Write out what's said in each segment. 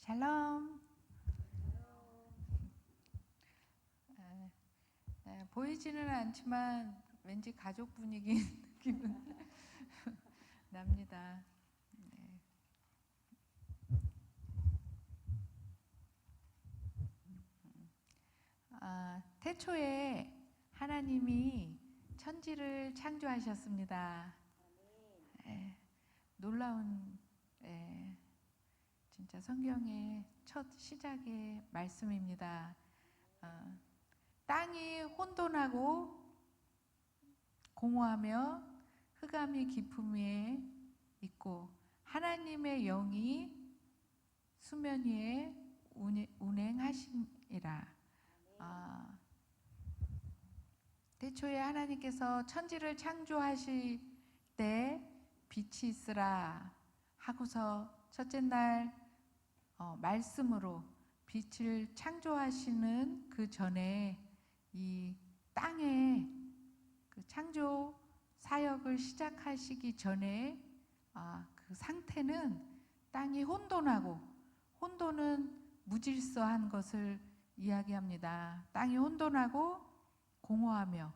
샬롬. 보이지는 않지만 왠지 가족 분위기 느낌은 납니다. 네. 태초에 하나님이 천지를 창조하셨습니다. 놀라운 진짜 성경의 첫 시작의 말씀입니다. 땅이 혼돈하고 공허하며 흑암이 깊음 위에 있고 하나님의 영이 수면 위에 운행하시니라. 태초에 하나님께서 천지를 창조하실 때 빛이 있으라 하고서 첫째 날 말씀으로 빛을 창조하시는 그 전에 이 땅에 그 창조 사역을 시작하시기 전에 그 상태는 땅이 혼돈하고, 혼돈은 무질서한 것을 이야기합니다. 땅이 혼돈하고 공허하며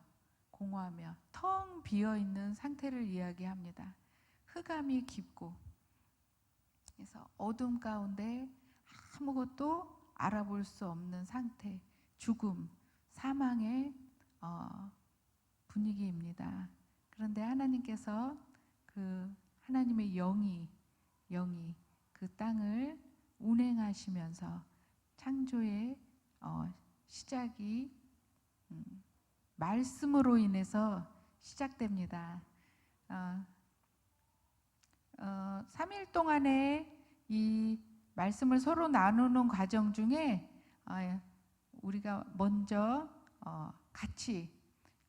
텅 비어 있는 상태를 이야기합니다. 흑암이 깊고, 그래서 어둠 가운데 아무것도 알아볼 수 없는 상태, 죽음, 사망의 분위기입니다. 그런데 하나님께서 그 하나님의 영이 그 땅을 운행하시면서 창조의 시작이 말씀으로 인해서 시작됩니다. 3일 동안의 이 말씀을 서로 나누는 과정 중에 우리가 먼저 같이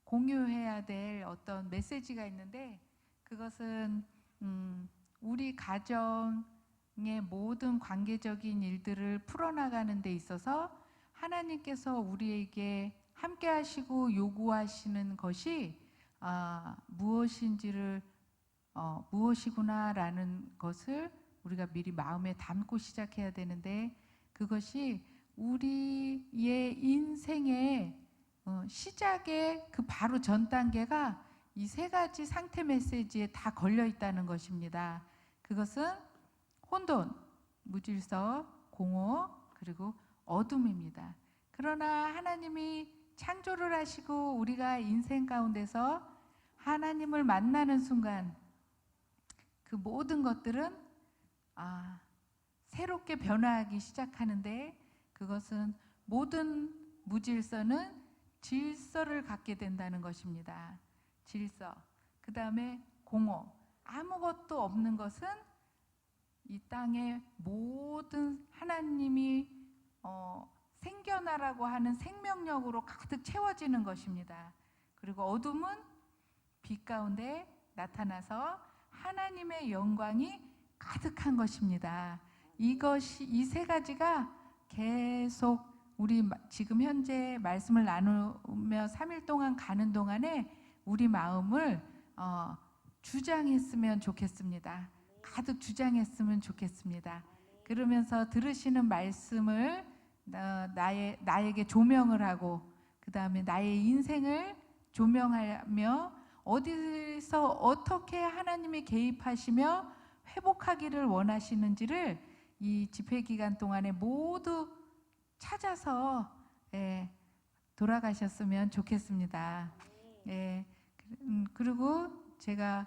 공유해야 될 어떤 메시지가 있는데, 그것은 우리 가정의 모든 관계적인 일들을 풀어나가는 데 있어서 하나님께서 우리에게 함께 하시고 요구하시는 것이 무엇이구나라는 것을 우리가 미리 마음에 담고 시작해야 되는데, 그것이 우리의 인생의 시작의 그 바로 전 단계가 이 세 가지 상태 메시지에 다 걸려 있다는 것입니다. 그것은 혼돈, 무질서, 공허, 그리고 어둠입니다. 그러나 하나님이 창조를 하시고 우리가 인생 가운데서 하나님을 만나는 순간 그 모든 것들은 새롭게 변화하기 시작하는데, 그것은 모든 무질서는 질서를 갖게 된다는 것입니다. 질서. 그 다음에 공허. 아무것도 없는 것은 이 땅의 모든 하나님이 생겨나라고 하는 생명력으로 가득 채워지는 것입니다. 그리고 어둠은 빛 가운데 나타나서 하나님의 영광이 가득한 것입니다. 이 세 가지가 계속 우리 지금 현재 말씀을 나누며 3일 동안 가는 동안에 우리 마음을 주장했으면 좋겠습니다. 가득 주장했으면 좋겠습니다. 그러면서 들으시는 말씀을 나에게 조명을 하고, 그 다음에 나의 인생을 조명하며 어디서 어떻게 하나님이 개입하시며 회복하기를 원하시는지를 이 집회 기간 동안에 모두 찾아서 돌아가셨으면 좋겠습니다. 그리고 제가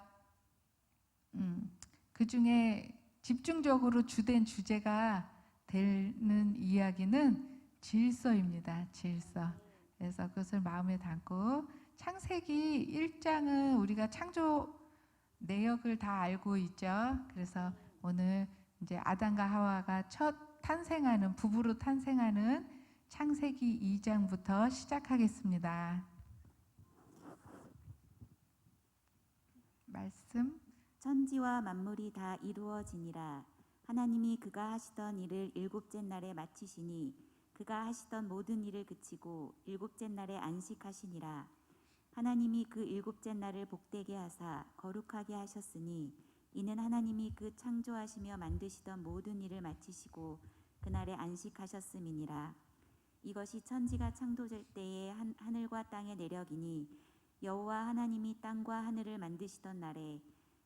그 중에 집중적으로 주된 주제가 되는 이야기는 질서입니다. 질서. 그래서 그것을 마음에 담고, 창세기 1장은 우리가 창조 내역을 다 알고 있죠. 그래서 오늘 이제 아담과 하와가 첫 탄생하는, 부부로 탄생하는 창세기 2장부터 시작하겠습니다. 말씀. 천지와 만물이 다 이루어지니라. 하나님이 그가 하시던 일을 일곱째 날에 마치시니 그가 하시던 모든 일을 그치고 일곱째 날에 안식하시니라. 하나님이 그 일곱째 날을 복되게 하사 거룩하게 하셨으니 이는 하나님이 그 창조하시며 만드시던 모든 일을 마치시고 그날에 안식하셨음이니라. 이것이 천지가 창조될 때에 하늘과 땅의 내력이니 여호와 하나님이 땅과 하늘을 만드시던 날에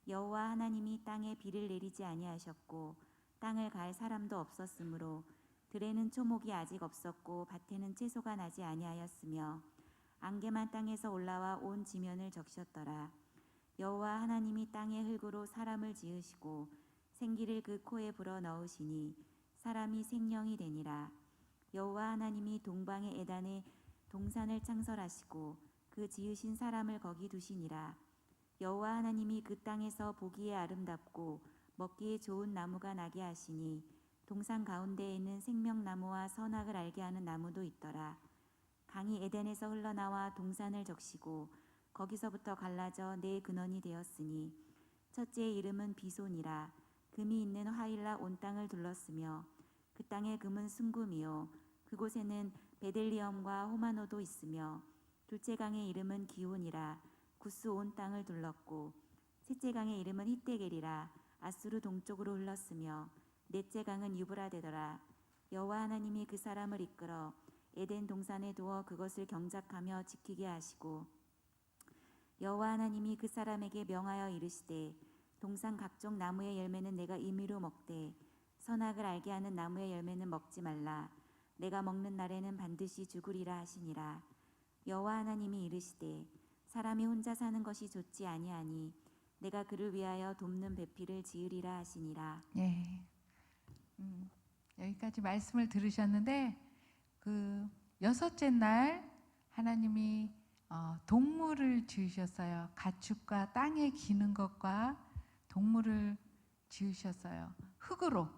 여호와 하나님이 땅에 비를 내리지 아니하셨고 땅을 갈 사람도 없었으므로 들에는 초목이 아직 없었고 밭에는 채소가 나지 아니하였으며 안개만 땅에서 올라와 온 지면을 적셨더라. 여호와 하나님이 땅의 흙으로 사람을 지으시고 생기를 그 코에 불어 넣으시니 사람이 생명이 되니라. 여호와 하나님이 동방의 에단에 동산을 창설하시고 그 지으신 사람을 거기 두시니라. 여호와 하나님이 그 땅에서 보기에 아름답고 먹기에 좋은 나무가 나게 하시니 동산 가운데에는 생명나무와 선악을 알게 하는 나무도 있더라. 강이 에덴에서 흘러나와 동산을 적시고 거기서부터 갈라져 네 근원이 되었으니 첫째의 이름은 비손이라. 금이 있는 화일라 온 땅을 둘렀으며 그 땅의 금은 순금이요 그곳에는 베델리엄과 호마노도 있으며 둘째 강의 이름은 기온이라. 구스 온 땅을 둘렀고 셋째 강의 이름은 히데겔이라. 아수르 동쪽으로 흘렀으며 넷째 강은 유브라데더라. 여호와 하나님이 그 사람을 이끌어 에덴 동산에 두어 그것을 경작하며 지키게 하시고 여호와 하나님이 그 사람에게 명하여 이르시되 동산 각종 나무의 열매는 내가 임의로 먹되 선악을 알게 하는 나무의 열매는 먹지 말라. 내가 먹는 날에는 반드시 죽으리라 하시니라. 여호와 하나님이 이르시되 사람이 혼자 사는 것이 좋지 아니하니 내가 그를 위하여 돕는 배필을 지으리라 하시니라. 예. 여기까지 말씀을 들으셨는데 그 여섯째 날 하나님이 동물을 지으셨어요. 가축과 땅에 기는 것과 동물을 지으셨어요. 흙으로.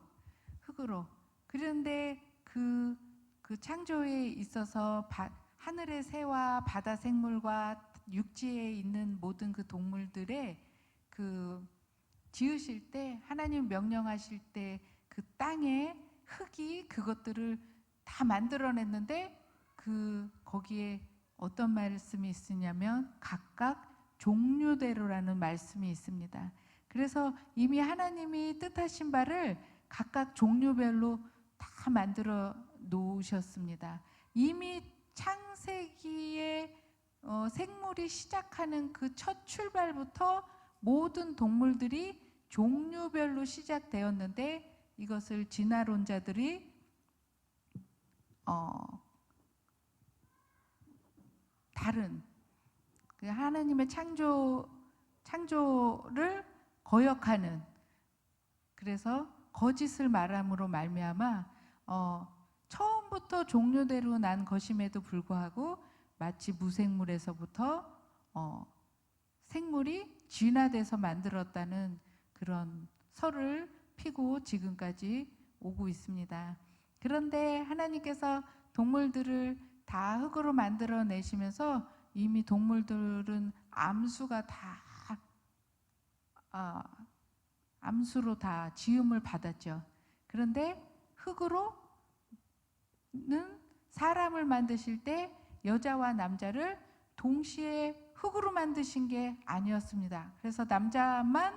그런데 그 창조에 있어서 하늘의 새와 바다 생물과 육지에 있는 모든 그 동물들의 그 지으실 때 하나님 명령하실 때 그 땅에 흙이 그것들을 다 만들어냈는데 거기에 어떤 말씀이 있으냐면 각각 종류대로라는 말씀이 있습니다. 그래서 이미 하나님이 뜻하신 바를 각각 종류별로 다 만들어 놓으셨습니다. 이미 창세기에 생물이 시작하는 그 첫 출발부터 모든 동물들이 종류별로 시작되었는데 이것을 진화론자들이 다른 그 하나님의 창조를 거역하는, 그래서 거짓을 말함으로 말미암아 처음부터 종류대로 난 것임에도 불구하고 마치 무생물에서부터 생물이 진화돼서 만들었다는 그런 설을 피고 지금까지 오고 있습니다. 그런데 하나님께서 동물들을 다 흙으로 만들어 내시면서 이미 동물들은 암수로 다 지음을 받았죠. 그런데 흙으로는 사람을 만드실 때 여자와 남자를 동시에 흙으로 만드신 게 아니었습니다. 그래서 남자만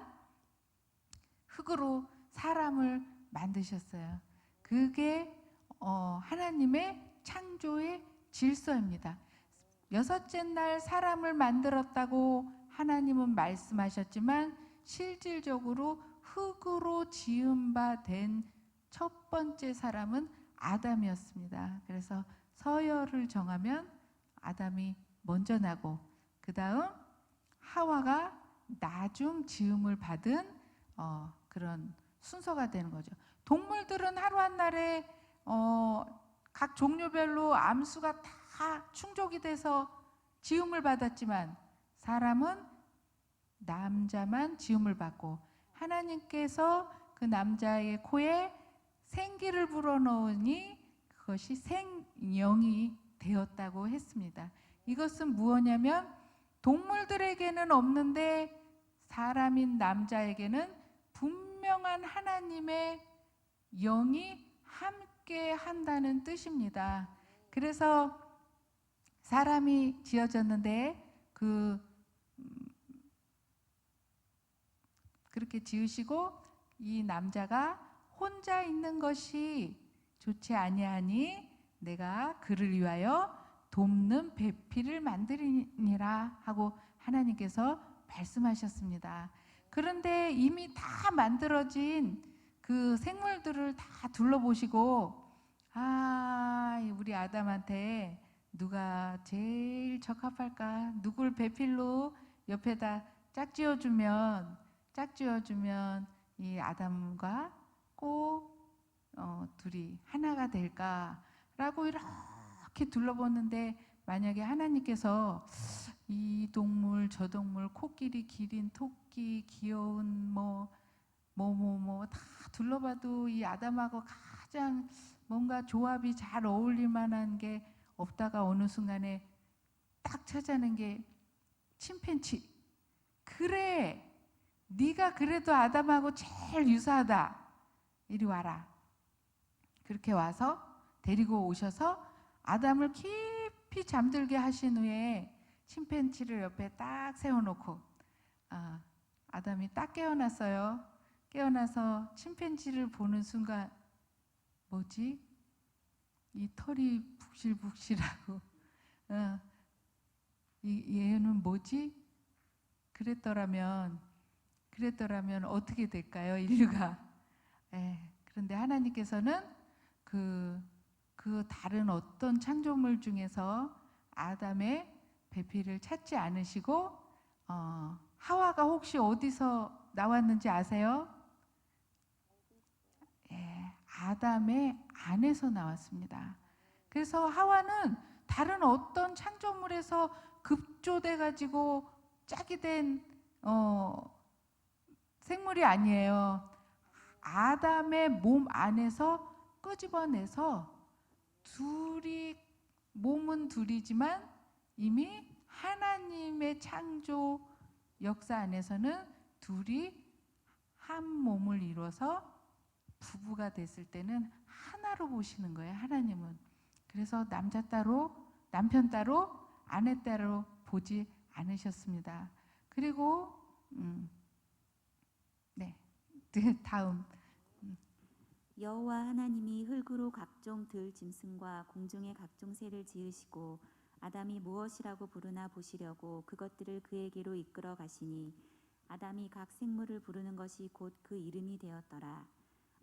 흙으로 사람을 만드셨어요. 그게 하나님의 창조의 질서입니다. 여섯째 날 사람을 만들었다고 하나님은 말씀하셨지만 실질적으로 흙으로 지은 바 된 첫 번째 사람은 아담이었습니다. 그래서 서열을 정하면 아담이 먼저 나고 그 다음 하와가 나중 지음을 받은 그런 순서가 되는 거죠. 동물들은 하루 한 날에 각 종류별로 암수가 다 충족이 돼서 지음을 받았지만 사람은 남자만 지음을 받고 하나님께서 그 남자의 코에 생기를 불어넣으니 그것이 생명이 되었다고 했습니다. 이것은 무엇이냐면 동물들에게는 없는데 사람인 남자에게는 분명한 하나님의 영이 함께 한다는 뜻입니다. 그래서 사람이 지어졌는데 그렇게 지으시고 이 남자가 혼자 있는 것이 좋지 아니하니 내가 그를 위하여 돕는 배필을 만들이니라 하고 하나님께서 말씀하셨습니다. 그런데 이미 다 만들어진 그 생물들을 다 둘러보시고 우리 아담한테 누가 제일 적합할까? 누굴 배필로 옆에다 짝지어주면 이 아담과 꼭 둘이 하나가 될까라고 이렇게 둘러보는데, 만약에 하나님께서 이 동물 저 동물, 코끼리, 기린, 토끼, 귀여운 다 둘러봐도 이 아담하고 가장 뭔가 조합이 잘 어울릴 만한 게 없다가 어느 순간에 딱 찾아낸 게 침팬치. 그래, 네가 그래도 아담하고 제일 유사하다. 이리 와라. 그렇게 와서 데리고 오셔서 아담을 깊이 잠들게 하신 후에 침팬치를 옆에 딱 세워놓고 아담이 딱 깨어났어요. 깨어나서 침팬지를 보는 순간 뭐지? 이 털이 북실북실하고 얘는 뭐지? 그랬더라면 어떻게 될까요? 인류가. 그런데 하나님께서는 그 다른 어떤 창조물 중에서 아담의 배필을 찾지 않으시고 하와가 혹시 어디서 나왔는지 아세요? 아담의 안에서 나왔습니다. 그래서 하와는 다른 어떤 창조물에서 급조돼 가지고 짝이 된 생물이 아니에요. 아담의 몸 안에서 끄집어내서 둘이, 몸은 둘이지만 이미 하나님의 창조 역사 안에서는 둘이 한 몸을 이뤄서 부부가 됐을 때는 하나로 보시는 거예요, 하나님은. 그래서 남자 따로, 남편 따로, 아내 따로 보지 않으셨습니다. 그리고 다음. 여호와 하나님이 흙으로 각종 들 짐승과 공중의 각종 새를 지으시고 아담이 무엇이라고 부르나 보시려고 그것들을 그에게로 이끌어 가시니 아담이 각 생물을 부르는 것이 곧 그 이름이 되었더라.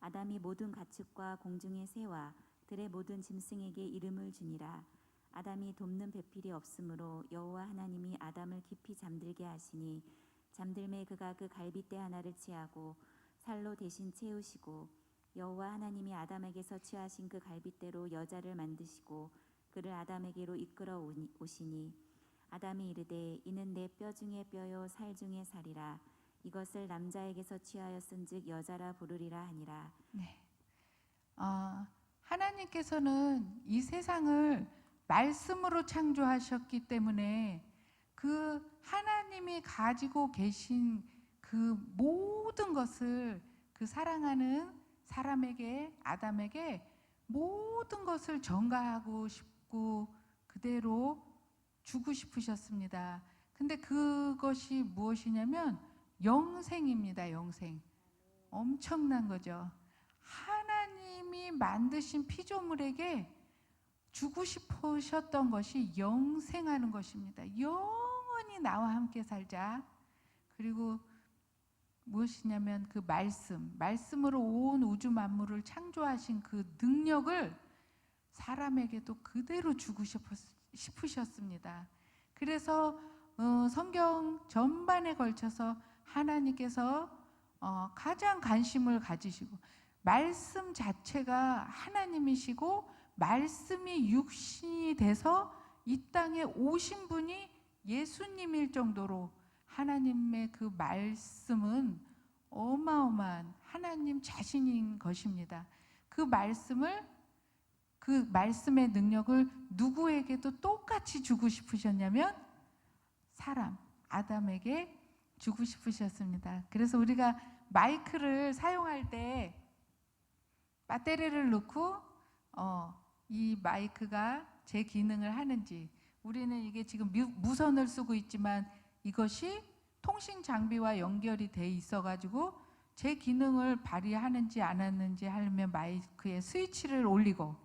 아담이 모든 가축과 공중의 새와 들의 모든 짐승에게 이름을 주니라. 아담이 돕는 배필이 없으므로 여호와 하나님이 아담을 깊이 잠들게 하시니 잠들매 그가 그 갈빗대 하나를 취하고 살로 대신 채우시고 여호와 하나님이 아담에게서 취하신 그 갈빗대로 여자를 만드시고 그를 아담에게로 이끌어 오시니 아담이 이르되 이는 내 뼈 중에 뼈요 살 중에 살이라. 이것을 남자에게서 취하여 쓴즉 여자라 부르리라 하니라. 하나님께서는 이 세상을 말씀으로 창조하셨기 때문에 그 하나님이 가지고 계신 그 모든 것을 그 사랑하는 사람에게, 아담에게 모든 것을 전가하고 싶고 그대로 주고 싶으셨습니다. 근데 그것이 무엇이냐면 영생입니다. 영생. 엄청난 거죠. 하나님이 만드신 피조물에게 주고 싶으셨던 것이 영생하는 것입니다. 영원히 나와 함께 살자. 그리고 무엇이냐면 그 말씀으로 온 우주 만물을 창조하신 그 능력을 사람에게도 그대로 주고 싶으셨습니다. 그래서 성경 전반에 걸쳐서 하나님께서 가장 관심을 가지시고, 말씀 자체가 하나님이시고 말씀이 육신이 돼서 이 땅에 오신 분이 예수님일 정도로 하나님의 그 말씀은 어마어마한 하나님 자신인 것입니다. 그 말씀의 능력을 누구에게도 똑같이 주고 싶으셨냐면 사람, 아담에게 주고 싶으셨습니다. 그래서 우리가 마이크를 사용할 때 배터리를 넣고 이 마이크가 제 기능을 하는지, 우리는 이게 지금 무선을 쓰고 있지만 이것이 통신 장비와 연결이 돼 있어가지고 제 기능을 발휘하는지 안 하는지 하려면 마이크에 스위치를 올리고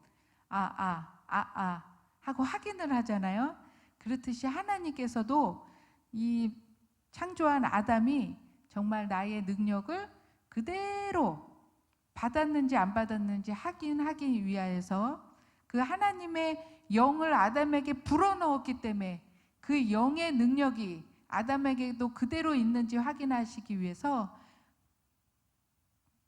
하고 확인을 하잖아요. 그렇듯이 하나님께서도 이 창조한 아담이 정말 나의 능력을 그대로 받았는지 안 받았는지 확인하기 위하여서 그 하나님의 영을 아담에게 불어넣었기 때문에 그 영의 능력이 아담에게도 그대로 있는지 확인하시기 위해서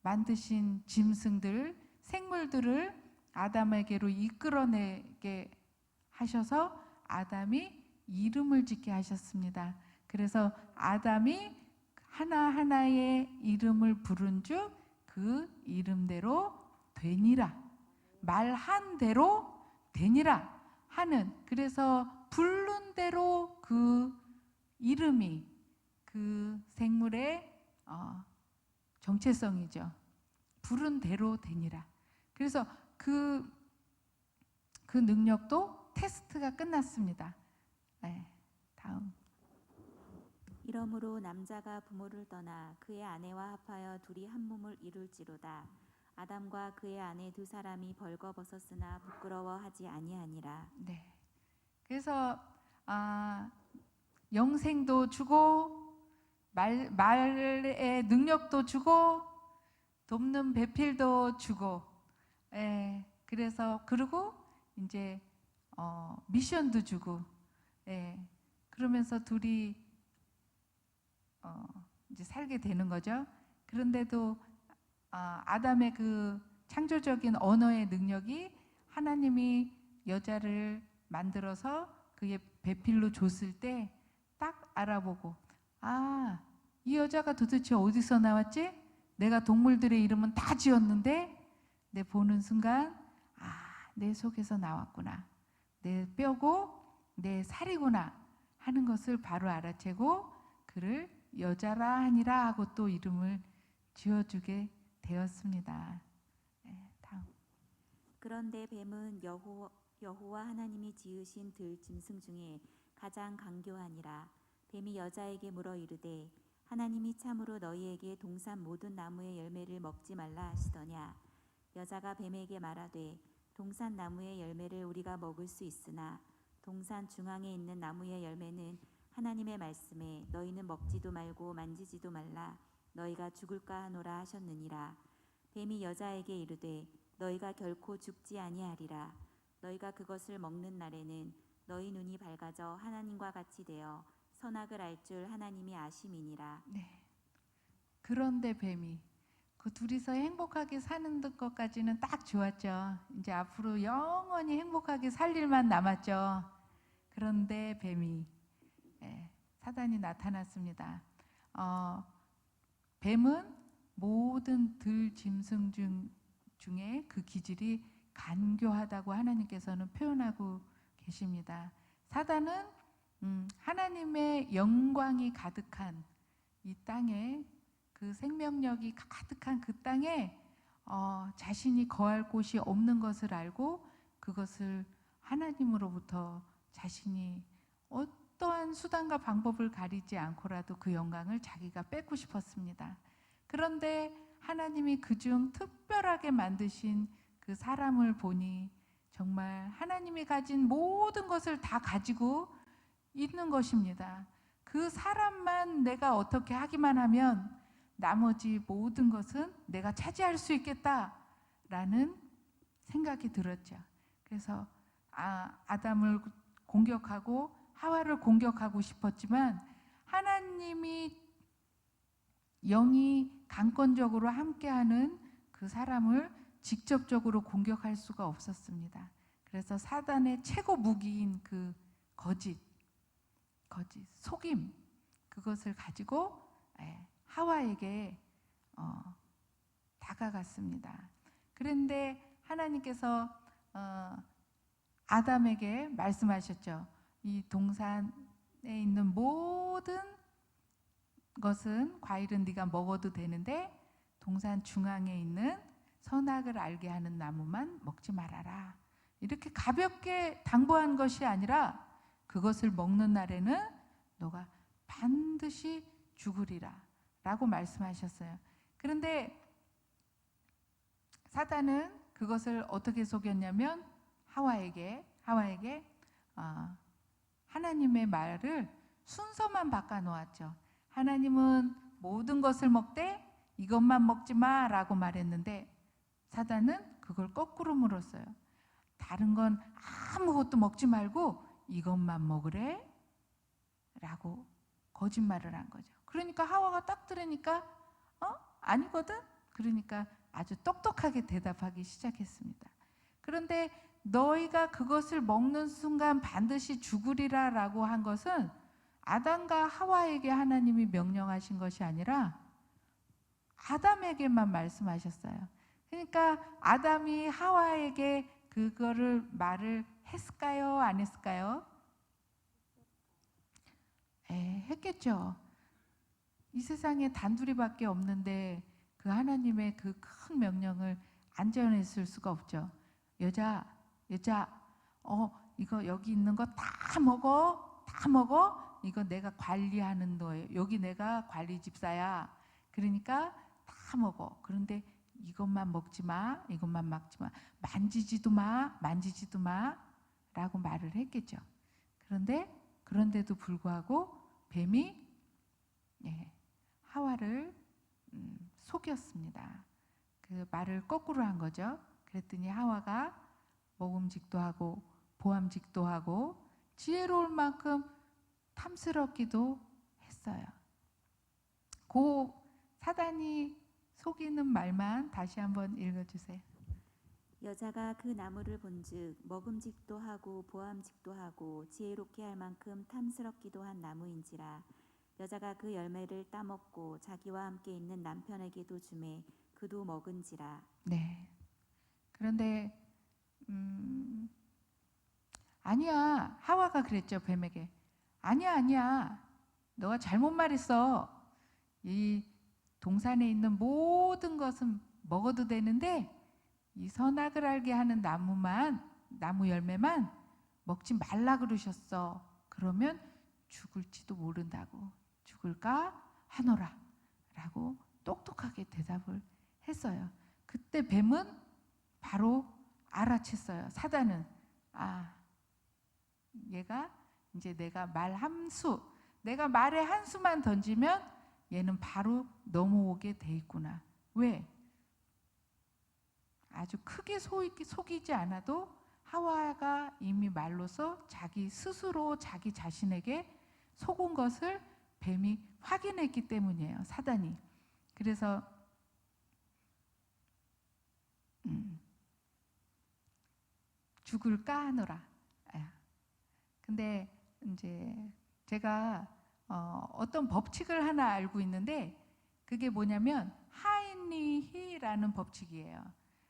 만드신 짐승들, 생물들을 아담에게로 이끌어내게 하셔서 아담이 이름을 짓게 하셨습니다. 그래서 아담이 하나하나의 이름을 부른 즉 그 이름대로 되니라, 말한 대로 되니라 하는, 그래서 부른 대로 그 이름이 그 생물의 정체성이죠. 부른 대로 되니라. 그래서 그 능력도 테스트가 끝났습니다. 네, 다음. 이러므로 남자가 부모를 떠나 그의 아내와 합하여 둘이 한 몸을 이룰지로다. 아담과 그의 아내 두 사람이 벌거벗었으나 부끄러워하지 아니하니라. 네. 그래서 영생도 주고 말의 능력도 주고 돕는 배필도 주고, 그래서 그리고 이제 미션도 주고, 그러면서 둘이 이제 살게 되는 거죠. 그런데도 아담의 그 창조적인 언어의 능력이 하나님이 여자를 만들어서 그의 배필로 줬을 때 딱 알아보고, 이 여자가 도대체 어디서 나왔지? 내가 동물들의 이름은 다 지었는데 내 보는 순간 내 속에서 나왔구나, 내 뼈고 내 살이구나 하는 것을 바로 알아채고 그를 여자라 하니라 하고 또 이름을 지어주게 되었습니다. 다음. 그런데 뱀은 여호와 하나님이 지으신 들 짐승 중에 가장 강교하니라. 뱀이 여자에게 물어 이르되 하나님이 참으로 너희에게 동산 모든 나무의 열매를 먹지 말라 하시더냐. 여자가 뱀에게 말하되 동산 나무의 열매를 우리가 먹을 수 있으나 동산 중앙에 있는 나무의 열매는 하나님의 말씀에 너희는 먹지도 말고 만지지도 말라 너희가 죽을까 하노라 하셨느니라. 뱀이 여자에게 이르되 너희가 결코 죽지 아니하리라. 너희가 그것을 먹는 날에는 너희 눈이 밝아져 하나님과 같이 되어 선악을 알 줄 하나님이 아심이니라. 네. 그런데 뱀이 그 둘이서 행복하게 사는 것까지는 딱 좋았죠. 이제 앞으로 영원히 행복하게 살 일만 남았죠. 그런데 뱀이 사단이 나타났습니다. 뱀은 모든 들 짐승 중에 그 기질이 간교하다고 하나님께서는 표현하고 계십니다. 사단은 하나님의 영광이 가득한 이 땅에, 그 생명력이 가득한 그 땅에 자신이 거할 곳이 없는 것을 알고 그것을 하나님으로부터 자신이 어떠한 수단과 방법을 가리지 않고라도 그 영광을 자기가 뺏고 싶었습니다. 그런데 하나님이 그중 특별하게 만드신 그 사람을 보니 정말 하나님이 가진 모든 것을 다 가지고 있는 것입니다. 그 사람만 내가 어떻게 하기만 하면 나머지 모든 것은 내가 차지할 수 있겠다라는 생각이 들었죠. 그래서 아담을 공격하고 하와를 공격하고 싶었지만 하나님이 영이 강권적으로 함께하는 그 사람을 직접적으로 공격할 수가 없었습니다. 그래서 사단의 최고 무기인 그 거짓, 속임, 그것을 가지고 하와에게 다가갔습니다. 그런데 하나님께서 아담에게 말씀하셨죠. 이 동산에 있는 모든 것은, 과일은 네가 먹어도 되는데 동산 중앙에 있는 선악을 알게 하는 나무만 먹지 말아라. 이렇게 가볍게 당부한 것이 아니라 그것을 먹는 날에는 너가 반드시 죽으리라 라고 말씀하셨어요. 그런데 사단은 그것을 어떻게 속였냐면 하와에게 하나님의 말을 순서만 바꿔 놓았죠. 하나님은 모든 것을 먹되 이것만 먹지 마라고 말했는데 사단은 그걸 거꾸로 물었어요. 다른 건 아무것도 먹지 말고 이것만 먹으래 라고 거짓말을 한 거죠. 그러니까 하와가 딱 들으니까 아니거든? 그러니까 아주 똑똑하게 대답하기 시작했습니다. 그런데 너희가 그것을 먹는 순간 반드시 죽으리라 라고 한 것은 아담과 하와에게 하나님이 명령하신 것이 아니라 아담에게만 말씀하셨어요. 그러니까 아담이 하와에게 그거를 말을 했을까요? 안 했을까요? 했겠죠. 이 세상에 단둘이밖에 없는데 그 하나님의 그 큰 명령을 안 전했을 수가 없죠. 여자, 이거 여기 있는 거 다 먹어. 이거 내가 관리하는 거예요. 여기 내가 관리 집사야. 그러니까 다 먹어. 그런데 이것만 먹지 마. 이것만 먹지 마. 만지지도 마. 라고 말을 했겠죠. 그런데도 불구하고 뱀이 하와를 속였습니다. 그 말을 거꾸로 한 거죠. 그랬더니 하와가 먹음직도 하고 보암직도 하고 지혜로울 만큼 탐스럽기도 했어요. 그 사단이 속이는 말만 다시 한번 읽어주세요. 여자가 그 나무를 본즉 먹음직도 하고 보암직도 하고 지혜롭게 할 만큼 탐스럽기도 한 나무인지라. 여자가 그 열매를 따먹고 자기와 함께 있는 남편에게도 주매 그도 먹은지라. 네. 그런데 아니야. 하와가 그랬죠, 뱀에게. 아니야. 너가 잘못 말했어. 이 동산에 있는 모든 것은 먹어도 되는데 이 선악을 알게 하는 나무 열매만 먹지 말라 그러셨어. 그러면 죽을지도 모른다고. 죽을까 하노라 라고 똑똑하게 대답을 했어요. 그때 뱀은 바로 알아챘어요. 사단은 얘가 이제 내가 말의 한 수만 던지면 얘는 바로 넘어오게 돼 있구나. 왜? 아주 크게 속이지 않아도 하와가 이미 말로서 자기 스스로 자기 자신에게 속은 것을 뱀이 확인했기 때문이에요. 사단이. 그래서 죽을까 하노라. 근데 이제 제가 어떤 법칙을 하나 알고 있는데 그게 뭐냐면 하인리히라는 법칙이에요.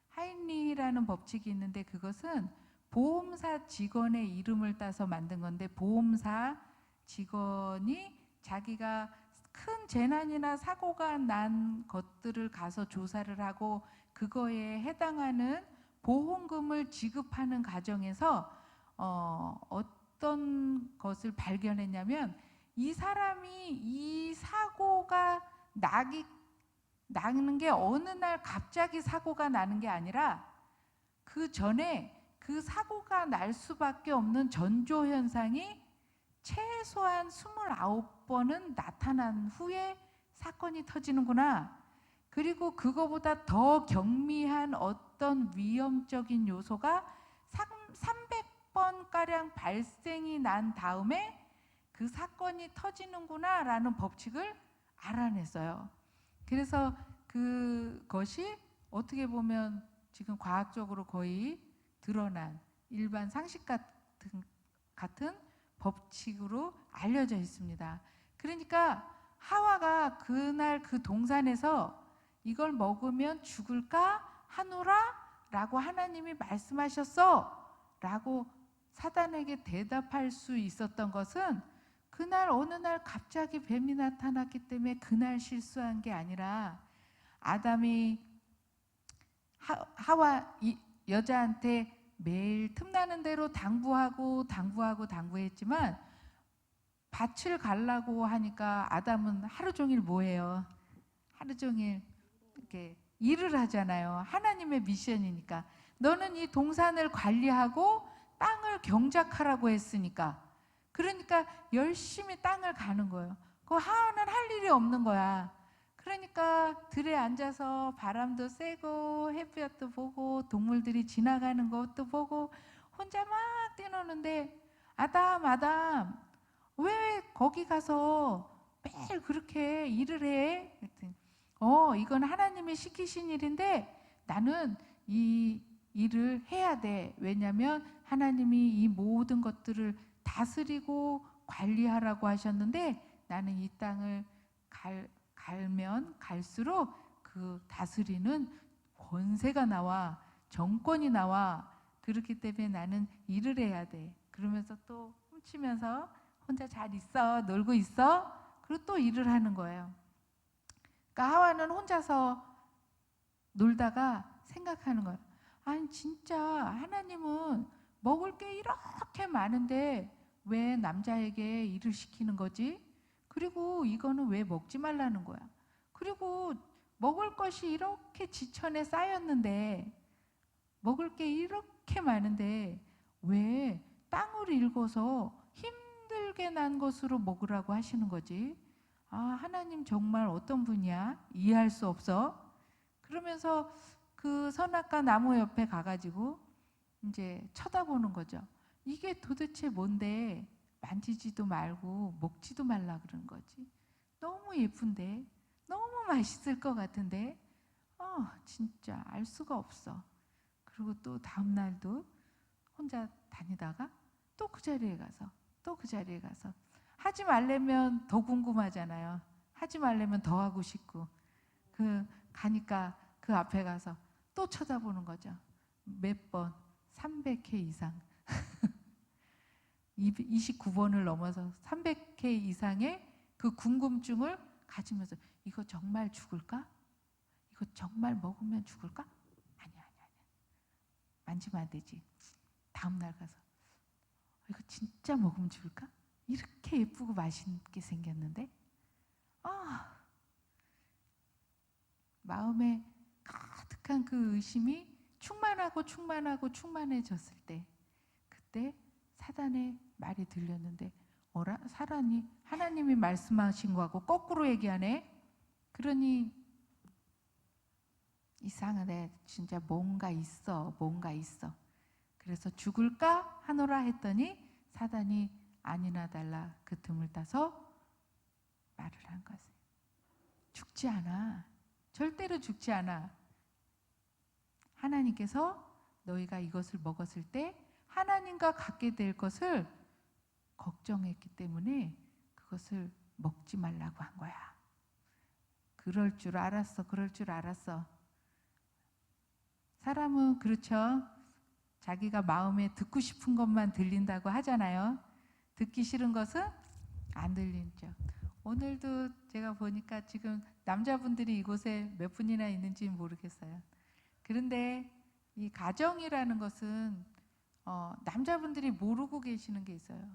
하인리히라는 법칙이 있는데 그것은 보험사 직원의 이름을 따서 만든 건데 보험사 직원이 자기가 큰 재난이나 사고가 난 것들을 가서 조사를 하고 그거에 해당하는 보험금을 지급하는 과정에서 어떤 것을 발견했냐면 이 사람이 이 사고가 나는 게 어느 날 갑자기 사고가 나는 게 아니라 그 전에 그 사고가 날 수밖에 없는 전조 현상이 최소한 29번은 나타난 후에 사건이 터지는구나. 그리고 그거보다 더 경미한 어떤 위험적인 요소가 300번가량 발생이 난 다음에 그 사건이 터지는구나 라는 법칙을 알아냈어요. 그래서 그것이 어떻게 보면 지금 과학적으로 거의 드러난 일반 상식 같은 법칙으로 알려져 있습니다. 그러니까 하와가 그날 그 동산에서 이걸 먹으면 죽을까 하노라 라고 하나님이 말씀하셨어 라고 사단에게 대답할 수 있었던 것은 그날 어느 날 갑자기 뱀이 나타났기 때문에 그날 실수한 게 아니라 아담이 하와 여자한테 매일 틈나는 대로 당부했지만 밭을 가려고 하니까 아담은 하루 종일 뭐해요? 하루 종일 이렇게 일을 하잖아요. 하나님의 미션이니까. 너는 이 동산을 관리하고 땅을 경작하라고 했으니까. 그러니까 열심히 땅을 가는 거예요. 그 하나는 할 일이 없는 거야. 그러니까 들에 앉아서 바람도 쐬고 햇볕도 보고 동물들이 지나가는 것도 보고 혼자 막 뛰노는데, 아담 아담 왜 거기 가서 매일 그렇게 일을 해? 그랬더니 이건 하나님이 시키신 일인데 나는 이 일을 해야 돼. 왜냐하면 하나님이 이 모든 것들을 다스리고 관리하라고 하셨는데 나는 이 땅을 갈면 갈수록 그 다스리는 권세가 나와, 정권이 나와. 그렇기 때문에 나는 일을 해야 돼. 그러면서 또 훔치면서 혼자 잘 있어, 놀고 있어. 그리고 또 일을 하는 거예요. 그러니까 하와는 혼자서 놀다가 생각하는 거예요. 아니 진짜 하나님은 먹을 게 이렇게 많은데 왜 남자에게 일을 시키는 거지? 그리고 이거는 왜 먹지 말라는 거야? 그리고 먹을 것이 이렇게 지천에 쌓였는데, 먹을 게 이렇게 많은데 왜 땅을 일궈서 힘들게 난 것으로 먹으라고 하시는 거지? 아, 하나님 정말 어떤 분이야? 이해할 수 없어. 그러면서 그 선악과 나무 옆에 가가지고 이제 쳐다보는 거죠. 이게 도대체 뭔데 만지지도 말고 먹지도 말라 그런 거지. 너무 예쁜데, 너무 맛있을 것 같은데, 진짜 알 수가 없어. 그리고 또 다음 날도 혼자 다니다가 또 그 자리에 가서 또 그 자리에 가서 하지 말려면 더 궁금하잖아요. 하지 말려면 더 하고 싶고, 가니까 그 앞에 가서 또 쳐다보는 거죠. 몇 번? 300회 이상. 29번을 넘어서 300회 이상의 그 궁금증을 가지면서 이거 정말 죽을까? 이거 정말 먹으면 죽을까? 아니야. 만지면 안 되지. 다음 날 가서 이거 진짜 먹으면 죽을까? 이렇게 예쁘고 맛있게 생겼는데? 마음에 가득한 그 의심이 충만해졌을 때, 그때 사단의 말이 들렸는데, 사단이 하나님이 말씀하신 거하고 거꾸로 얘기하네. 그러니 이상하네. 진짜 뭔가 있어. 그래서 죽을까 하노라 했더니 사단이 아니나 달라 그 틈을 따서 말을 한 거지. 죽지 않아. 절대로 죽지 않아. 하나님께서 너희가 이것을 먹었을 때 하나님과 같게 될 것을 걱정했기 때문에 그것을 먹지 말라고 한 거야. 그럴 줄 알았어. 사람은 그렇죠. 자기가 마음에 듣고 싶은 것만 들린다고 하잖아요. 듣기 싫은 것은 안 들리죠. 오늘도 제가 보니까 지금 남자분들이 이곳에 몇 분이나 있는지 모르겠어요. 그런데 이 가정이라는 것은 남자분들이 모르고 계시는 게 있어요.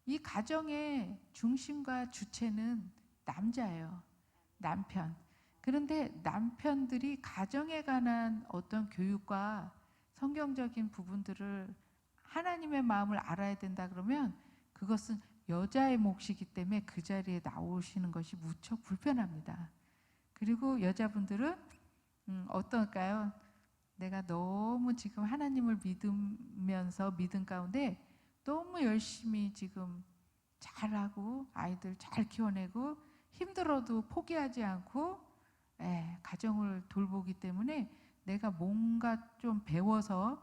이 가정의 중심과 주체는 남자예요. 남편. 그런데 남편들이 가정에 관한 어떤 교육과 성경적인 부분들을 하나님의 마음을 알아야 된다 그러면 그것은 여자의 몫이기 때문에 그 자리에 나오시는 것이 무척 불편합니다. 그리고 여자분들은 어떨까요? 내가 너무 지금 하나님을 믿으면서 믿음 가운데 너무 열심히 지금 잘하고 아이들 잘 키워내고 힘들어도 포기하지 않고 가정을 돌보기 때문에 내가 뭔가 좀 배워서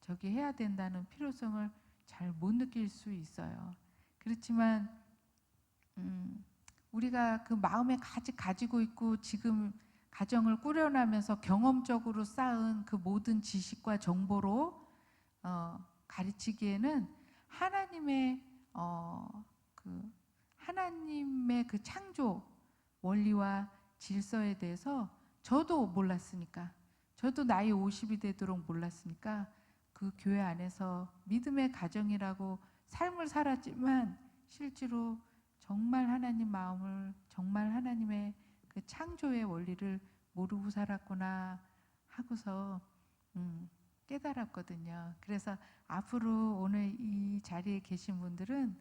저기 해야 된다는 필요성을 잘 못 느낄 수 있어요. 그렇지만 우리가 그 마음에 가지고 있고 지금 가정을 꾸려나면서 경험적으로 쌓은 그 모든 지식과 정보로 가르치기에는 하나님의 그 창조 원리와 질서에 대해서 저도 몰랐으니까, 저도 나이 50이 되도록 몰랐으니까 그 교회 안에서 믿음의 가정이라고 삶을 살았지만 실제로 정말 하나님 마음을, 정말 하나님의 그 창조의 원리를 모르고 살았구나 하고서 깨달았거든요. 그래서 앞으로 오늘 이 자리에 계신 분들은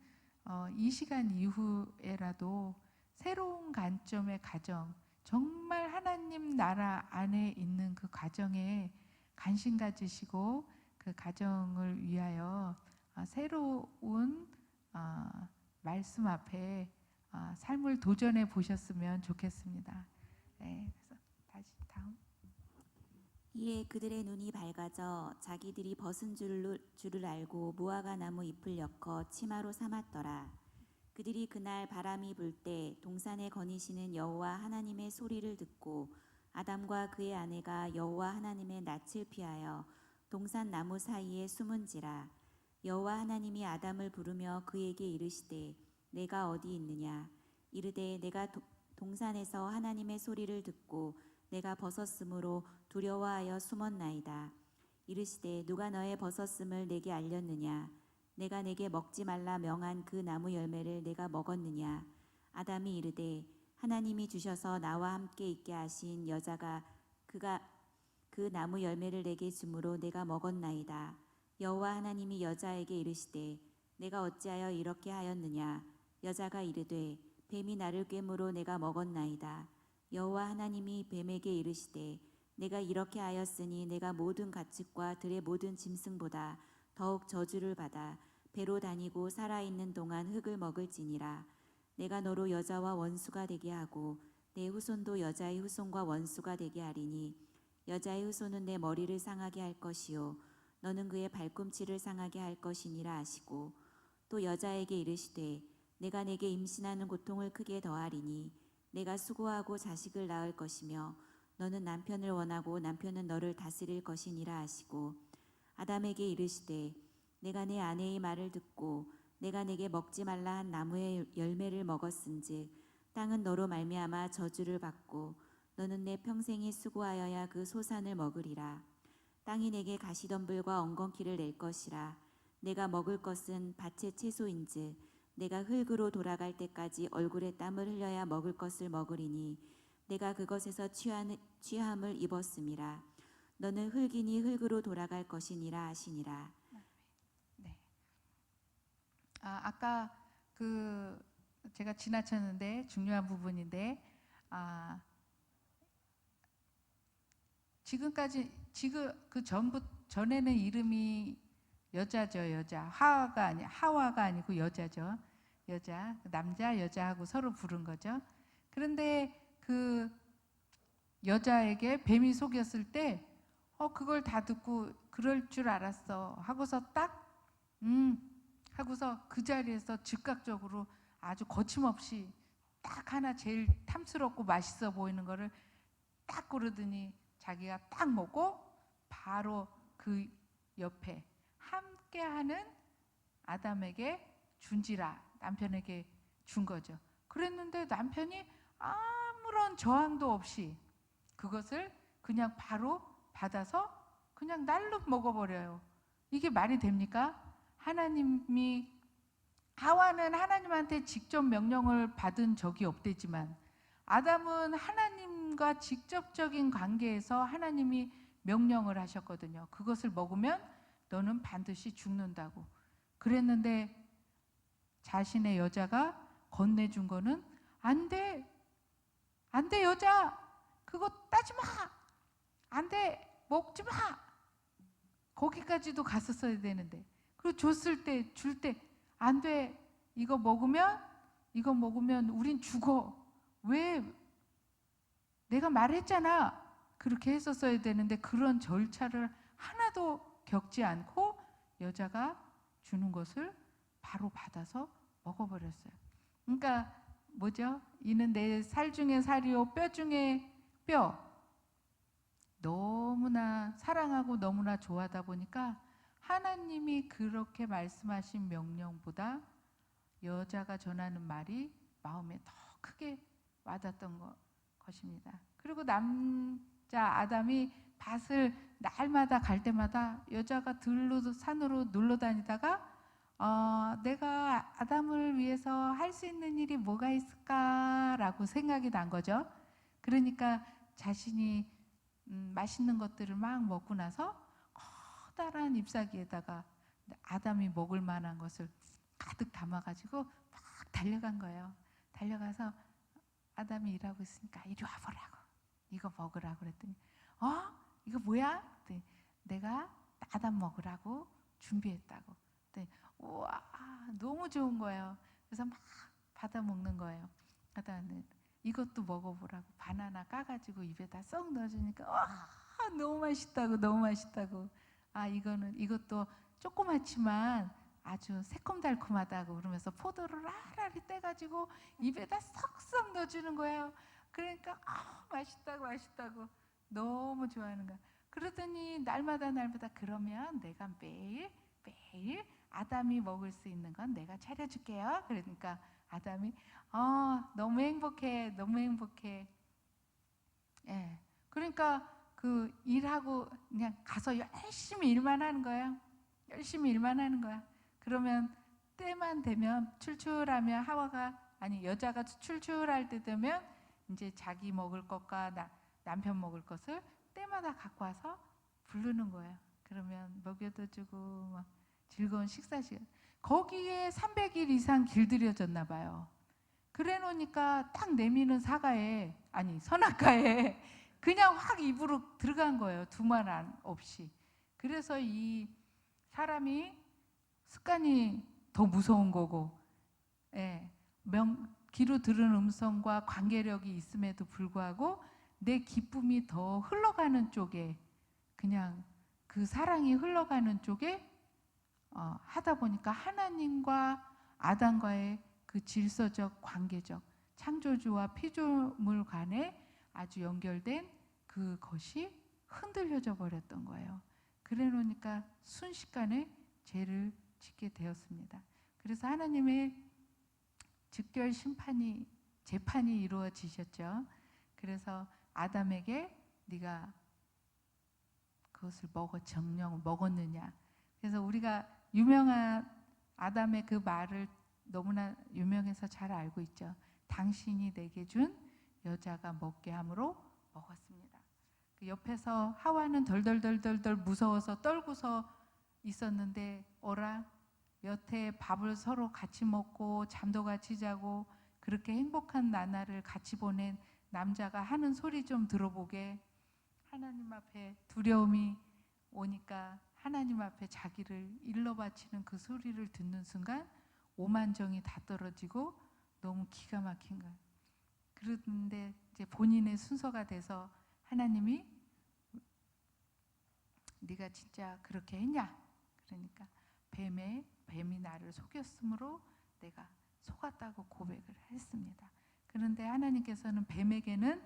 이 시간 이후에라도 새로운 관점의 가정, 정말 하나님 나라 안에 있는 그 가정에 관심 가지시고 그 가정을 위하여 새로운 말씀 앞에 삶을 도전해 보셨으면 좋겠습니다. 네, 그래서 다시 다음. 이에 그들의 눈이 밝아져 자기들이 벗은 줄을 알고 무화과 나무 잎을 엮어 치마로 삼았더라. 그들이 그날 바람이 불 때 동산에 거니시는 여호와 하나님의 소리를 듣고 아담과 그의 아내가 여호와 하나님의 낯을 피하여 동산 나무 사이에 숨은지라. 여호와 하나님이 아담을 부르며 그에게 이르시되 내가 어디 있느냐. 이르되 내가 동산에서 하나님의 소리를 듣고 내가 벗었으므로 두려워하여 숨었나이다. 이르시되 누가 너의 벗었음을 내게 알렸느냐. 내가 내게 먹지 말라 명한 그 나무 열매를 내가 먹었느냐. 아담이 이르되 하나님이 주셔서 나와 함께 있게 하신 여자가 그가 그 나무 열매를 내게 주므로 내가 먹었나이다. 여호와 하나님이 여자에게 이르시되 내가 어찌하여 이렇게 하였느냐. 여자가 이르되 뱀이 나를 꿰므로 내가 먹었나이다. 여호와 하나님이 뱀에게 이르시되 내가 이렇게 하였으니 내가 모든 가축과 들의 모든 짐승보다 더욱 저주를 받아 배로 다니고 살아있는 동안 흙을 먹을지니라. 내가 너로 여자와 원수가 되게 하고 내 후손도 여자의 후손과 원수가 되게 하리니 여자의 후손은 내 머리를 상하게 할 것이요 너는 그의 발꿈치를 상하게 할 것이니라 하시고 또 여자에게 이르시되 내가 내게 임신하는 고통을 크게 더하리니 내가 수고하고 자식을 낳을 것이며 너는 남편을 원하고 남편은 너를 다스릴 것이니라 하시고 아담에게 이르시되 내가 내 아내의 말을 듣고 내가 내게 먹지 말라 한 나무의 열매를 먹었은즉 땅은 너로 말미암아 저주를 받고 너는 내 평생이 수고하여야 그 소산을 먹으리라. 땅이 내게 가시덤불과 엉겅퀴를 낼 것이라. 내가 먹을 것은 밭의 채소인즉 내가 흙으로 돌아갈 때까지 얼굴에 땀을 흘려야 먹을 것을 먹으리니 내가 그것에서 취함을 입었음이라. 너는 흙이니 흙으로 돌아갈 것이니라 하시니라. 네. 아까 제가 지나쳤는데 중요한 부분인데 지금 그 전에는 이름이 여자죠. 여자. 하와가 아니고 여자죠. 여자. 남자 여자하고 서로 부른 거죠. 그런데 그 여자에게 뱀이 속였을 때 그걸 다 듣고 그럴 줄 알았어 하고서 딱 하고서 그 자리에서 즉각적으로 아주 거침없이 딱 하나 제일 탐스럽고 맛있어 보이는 거를 딱 고르더니 자기가 딱 먹고 바로 그 옆에 함께하는 아담에게 준지라. 남편에게 준 거죠. 그랬는데 남편이 아무런 저항도 없이 그것을 그냥 바로 받아서 그냥 날로 먹어버려요. 이게 말이 됩니까? 하와는 하나님한테 직접 명령을 받은 적이 없대지만 아담은 하나님과 직접적인 관계에서 하나님이 명령을 하셨거든요. 그것을 먹으면 너는 반드시 죽는다고. 그랬는데 자신의 여자가 건네준 거는 안 돼. 안 돼, 여자. 그거 따지 마. 안 돼. 먹지 마. 거기까지도 갔었어야 되는데. 그리고 줄 때 안 돼. 이거 먹으면 우린 죽어. 왜? 내가 말했잖아. 그렇게 했었어야 되는데 그런 절차를 하나도 겪지 않고 여자가 주는 것을 바로 받아서 먹어버렸어요. 그러니까 뭐죠? 이는 내 살 중에 살이요 뼈 중에 뼈. 너무나 사랑하고 너무나 좋아하다 보니까 하나님이 그렇게 말씀하신 명령보다 여자가 전하는 말이 마음에 더 크게 와닿던 것입니다. 그리고 남자 아담이 밭을 날마다 갈 때마다 여자가 산으로 놀러 다니다가 내가 아담을 위해서 할 수 있는 일이 뭐가 있을까라고 생각이 난 거죠. 그러니까 자신이 맛있는 것들을 막 먹고 나서 커다란 잎사귀에다가 아담이 먹을 만한 것을 가득 담아가지고 막 달려간 거예요. 달려가서 아담이 일하고 있으니까 이리 와보라고, 이거 먹으라고 그랬더니 이거 뭐야? 그랬더니 내가 아담 먹으라고 준비했다고. 그랬더니 우와, 너무 좋은 거예요. 그래서 막 받아 먹는 거예요. 아담은 이것도 먹어보라고 바나나 까가지고 입에다 쏙 넣어주니까 와, 너무 맛있다고, 너무 맛있다고. 이것도 조그맣지만 아주 새콤달콤하다고 그러면서 포도를 알알이 떼가지고 입에다 쏙쏙 넣어주는 거예요. 그러니까 맛있다고 맛있다고 너무 좋아하는 거야. 그러더니 날마다 그러면 내가 매일 아담이 먹을 수 있는 건 내가 차려줄게요. 그러니까 아담이 너무 행복해, 너무 행복해. 예, 그러니까 그 일하고 그냥 가서 열심히 일만 하는 거예요. 열심히 일만 하는 거야. 그러면 때만 되면 출출하면 여자가 출출할 때 되면 이제 자기 먹을 것과 남편 먹을 것을 때마다 갖고 와서 부르는 거예요. 그러면 먹여도 주고 막 즐거운 식사 시간. 거기에 300일 이상 길들여졌나 봐요. 그래 놓으니까 딱 내미는 선악과에 그냥 확 입으로 들어간 거예요. 두말 없이. 그래서 이 사람이 습관이 더 무서운 거고, 귀로 들은 음성과 관계력이 있음에도 불구하고 내 기쁨이 더 흘러가는 쪽에, 그냥 그 사랑이 흘러가는 쪽에 하다 보니까 하나님과 아담과의 그 질서적, 관계적, 창조주와 피조물 간에 아주 연결된 그것이 흔들려져 버렸던 거예요. 그래 놓으니까 순식간에 죄를 짓게 되었습니다. 그래서 하나님의 즉결 재판이 이루어지셨죠. 그래서 아담에게 네가 그것을 정령 먹었느냐. 그래서 우리가 유명한 아담의 그 말을 너무나 유명해서 잘 알고 있죠. 당신이 내게 준 여자가 먹게 함으로 먹었습니다. 그 옆에서 하와는 덜덜덜덜 무서워서 떨고서 있었는데 여태 밥을 서로 같이 먹고 잠도 같이 자고 그렇게 행복한 나날을 같이 보낸 남자가 하는 소리 좀 들어보게. 하나님 앞에 두려움이 오니까 하나님 앞에 자기를 일러 바치는 그 소리를 듣는 순간 오만정이 다 떨어지고 너무 기가 막힌 거예요. 그런데 이제 본인의 순서가 돼서 하나님이 네가 진짜 그렇게 했냐? 그러니까 뱀이 나를 속였으므로 내가 속았다고 고백을 했습니다. 그런데 하나님께서는 뱀에게는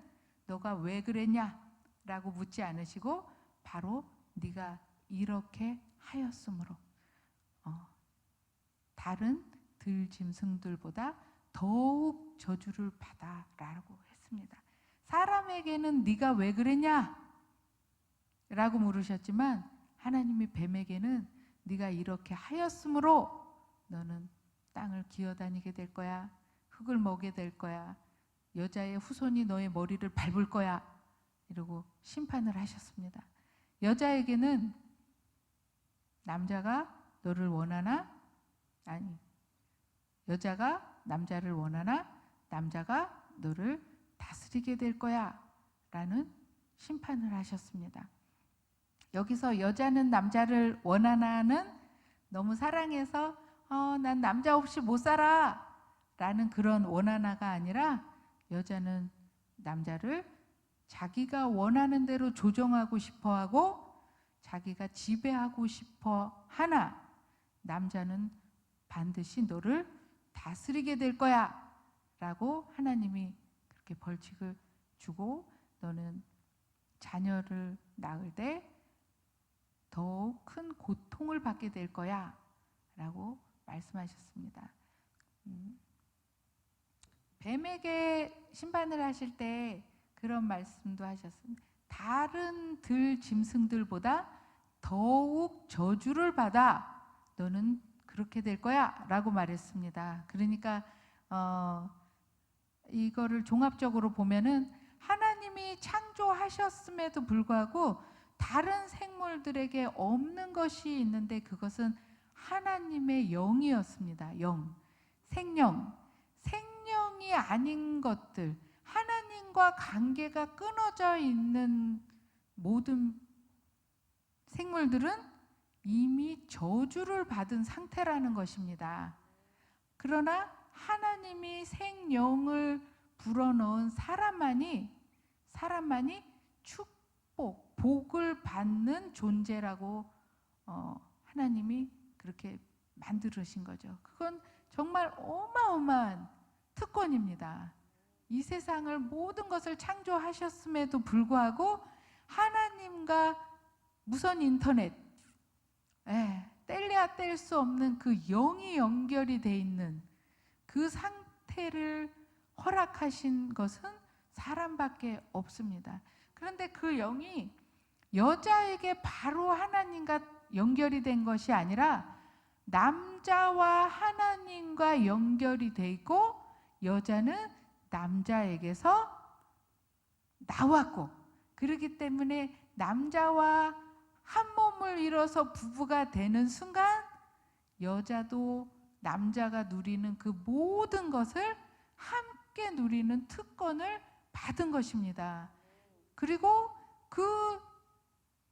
너가 왜 그랬냐? 라고 묻지 않으시고 바로 네가 이렇게 하였으므로 다른 들짐승들보다 더욱 저주를 받아라고 했습니다. 사람에게는 네가 왜 그랬냐? 라고 물으셨지만 하나님이 뱀에게는 네가 이렇게 하였으므로 너는 땅을 기어다니게 될 거야. 흙을 먹게 될 거야. 여자의 후손이 너의 머리를 밟을 거야. 이러고 심판을 하셨습니다. 여자에게는 남자가 너를 원하나? 아니, 여자가 남자를 원하나? 남자가 너를 다스리게 될 거야. 라는 심판을 하셨습니다. 여기서 여자는 남자를 원하나는 너무 사랑해서 난 남자 없이 못 살아 라는 그런 원하나가 아니라 여자는 남자를 자기가 원하는 대로 조정하고 싶어하고 자기가 지배하고 싶어 하나 남자는 반드시 너를 다스리게 될 거야 라고 하나님이 그렇게 벌칙을 주고 너는 자녀를 낳을 때 더욱 큰 고통을 받게 될 거야 라고 말씀하셨습니다. 뱀에게 심판을 하실 때 그런 말씀도 하셨습니다. 다른 들짐승들보다 더욱 저주를 받아 너는 그렇게 될 거야 라고 말했습니다. 그러니까 이거를 종합적으로 보면은 하나님이 창조하셨음에도 불구하고 다른 생물들에게 없는 것이 있는데 그것은 하나님의 영이었습니다. 영, 생명, 생명이 아닌 것들, 하나님과 관계가 끊어져 있는 모든 생물들은 이미 저주를 받은 상태라는 것입니다. 그러나 하나님이 생명을 불어넣은 사람만이 축복, 복을 받는 존재라고 하나님이 그렇게 만드신 거죠. 그건 정말 어마어마한 특권입니다. 이 세상을 모든 것을 창조하셨음에도 불구하고 하나님과 무선 인터넷, 뗄래야 뗄 수 없는 그 영이 연결이 돼 있는 그 상태를 허락하신 것은 사람밖에 없습니다. 그런데 그 영이 여자에게 바로 하나님과 연결이 된 것이 아니라 남자와 하나님과 연결이 돼 있고 여자는 남자에게서 나왔고, 그렇기 때문에 남자와 한 몸을 이뤄서 부부가 되는 순간 여자도 남자가 누리는 그 모든 것을 함께 누리는 특권을 받은 것입니다. 그리고 그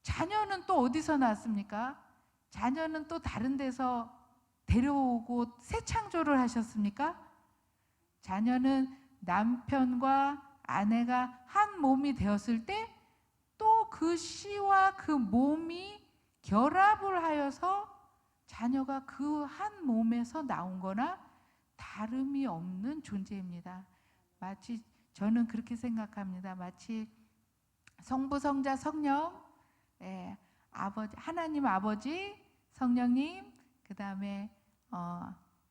자녀는 또 어디서 났습니까? 자녀는 또 다른 데서 데려오고 새 창조를 하셨습니까? 자녀는 남편과 아내가 한 몸이 되었을 때 또 그 씨와 그 몸이 결합을 하여서 자녀가 그 한 몸에서 나온 거나 다름이 없는 존재입니다. 마치 저는 그렇게 생각합니다. 마치 성부, 성자, 성령, 아버지, 하나님 아버지, 성령님, 그 다음에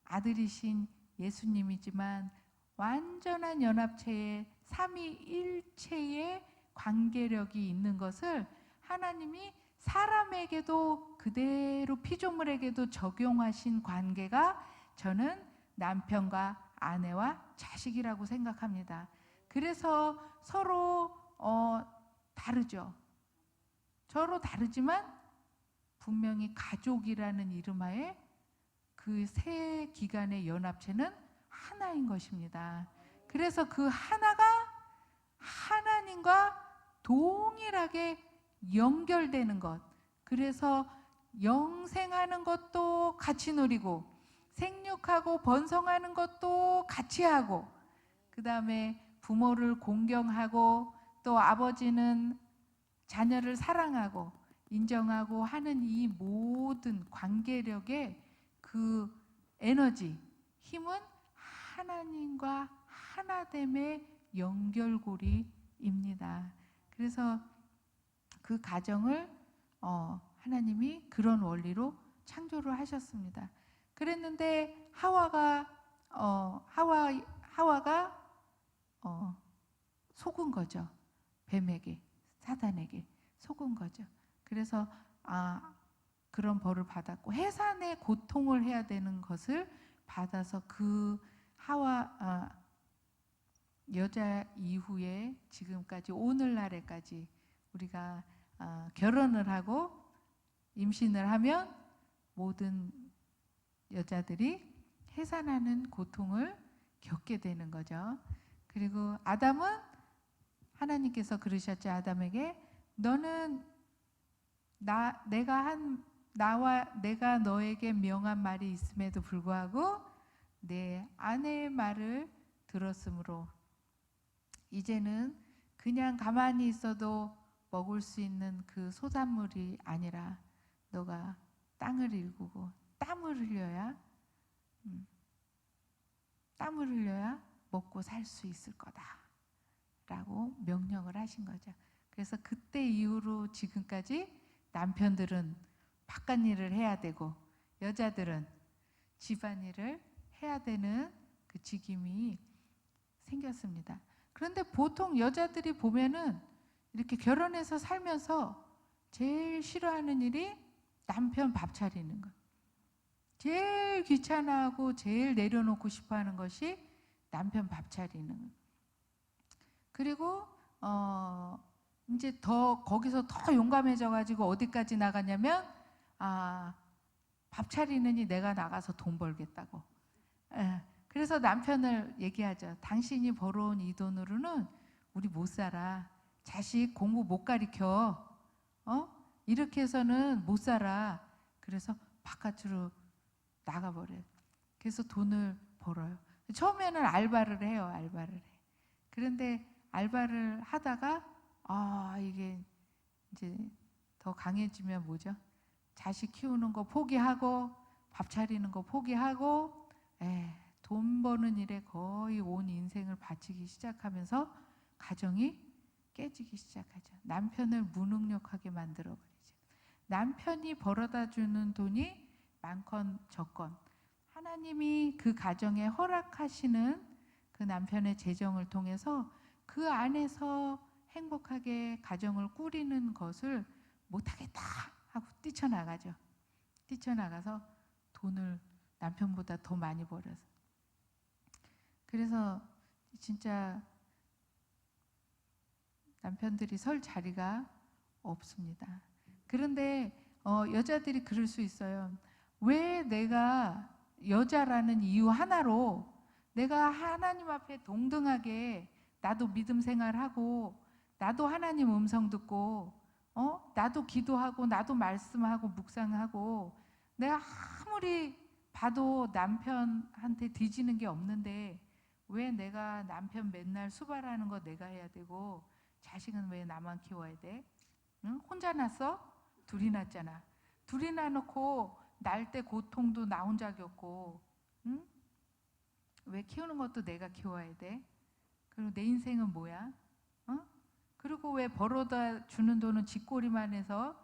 아들이신 예수님이지만 완전한 연합체의 삼위일체의 관계력이 있는 것을 하나님이 사람에게도 그대로 피조물에게도 적용하신 관계가 저는 남편과 아내와 자식이라고 생각합니다. 그래서 서로 다르죠. 서로 다르지만 분명히 가족이라는 이름하에 그 세 기관의 연합체는 하나인 것입니다. 그래서 그 하나가 하나님과 동일하게 연결되는 것, 그래서 영생하는 것도 같이 누리고 생육하고 번성하는 것도 같이 하고, 그 다음에 부모를 공경하고 또 아버지는 자녀를 사랑하고 인정하고 하는 이 모든 관계력의 그 에너지, 힘은 하나님과 하나됨의 연결고리입니다. 그래서 그 가정을 하나님이 그런 원리로 창조를 하셨습니다. 그랬는데 하와가 속은 거죠. 뱀에게, 사단에게 속은 거죠. 그래서 그런 벌을 받았고 해산의 고통을 해야 되는 것을 받아서 그 여자 이후에 지금까지 오늘날에까지 우리가 결혼을 하고 임신을 하면 모든 여자들이 해산하는 고통을 겪게 되는 거죠. 그리고 아담은 하나님께서 그러셨죠. 아담에게 너는 내가 너에게 명한 말이 있음에도 불구하고 내 아내의 말을 들었으므로 이제는 그냥 가만히 있어도 먹을 수 있는 그 소산물이 아니라 너가 땅을 일구고 땀을 흘려야 먹고 살 수 있을 거다라고 명령을 하신 거죠. 그래서 그때 이후로 지금까지 남편들은 바깥일을 해야 되고 여자들은 집안일을 해야 되는 그 직임이 생겼습니다. 그런데 보통 여자들이 보면은 이렇게 결혼해서 살면서 제일 싫어하는 일이 남편 밥 차리는 것. 제일 귀찮아하고 제일 내려놓고 싶어하는 것이 남편 밥 차리는 것. 그리고 이제 더 거기서 더 용감해져 가지고 어디까지 나가냐면 밥 차리느니 내가 나가서 돈 벌겠다고. 예, 그래서 남편을 얘기하죠. 당신이 벌어온 이 돈으로는 우리 못 살아. 자식 공부 못 가르쳐. 이렇게 해서는 못 살아. 그래서 바깥으로 나가버려요. 그래서 돈을 벌어요. 처음에는 알바를 해요. 알바를 해. 그런데 알바를 하다가 이게 이제 더 강해지면 뭐죠? 자식 키우는 거 포기하고 밥 차리는 거 포기하고 돈 버는 일에 거의 온 인생을 바치기 시작하면서 가정이 깨지기 시작하죠. 남편을 무능력하게 만들어버리죠. 남편이 벌어다 주는 돈이 많건 적건 하나님이 그 가정에 허락하시는 그 남편의 재정을 통해서 그 안에서 행복하게 가정을 꾸리는 것을 못하겠다 하고 뛰쳐나가죠. 뛰쳐나가서 돈을 남편보다 더 많이 벌어서. 그래서 진짜 남편들이 설 자리가 없습니다. 그런데 여자들이 그럴 수 있어요. 왜 내가 여자라는 이유 하나로 내가 하나님 앞에 동등하게 나도 믿음 생활하고 나도 하나님 음성 듣고 나도 기도하고 나도 말씀하고 묵상하고 내가 아무리 봐도 남편한테 뒤지는 게 없는데 왜 내가 남편 맨날 수발하는 거 내가 해야 되고 자식은 왜 나만 키워야 돼? 응? 혼자 낳았어? 둘이 낳았잖아. 둘이 낳아놓고 날 때 고통도 나 혼자 겪고 응? 왜 키우는 것도 내가 키워야 돼? 그리고 내 인생은 뭐야? 그리고 왜 벌어다 주는 돈은 쥐꼬리만 해서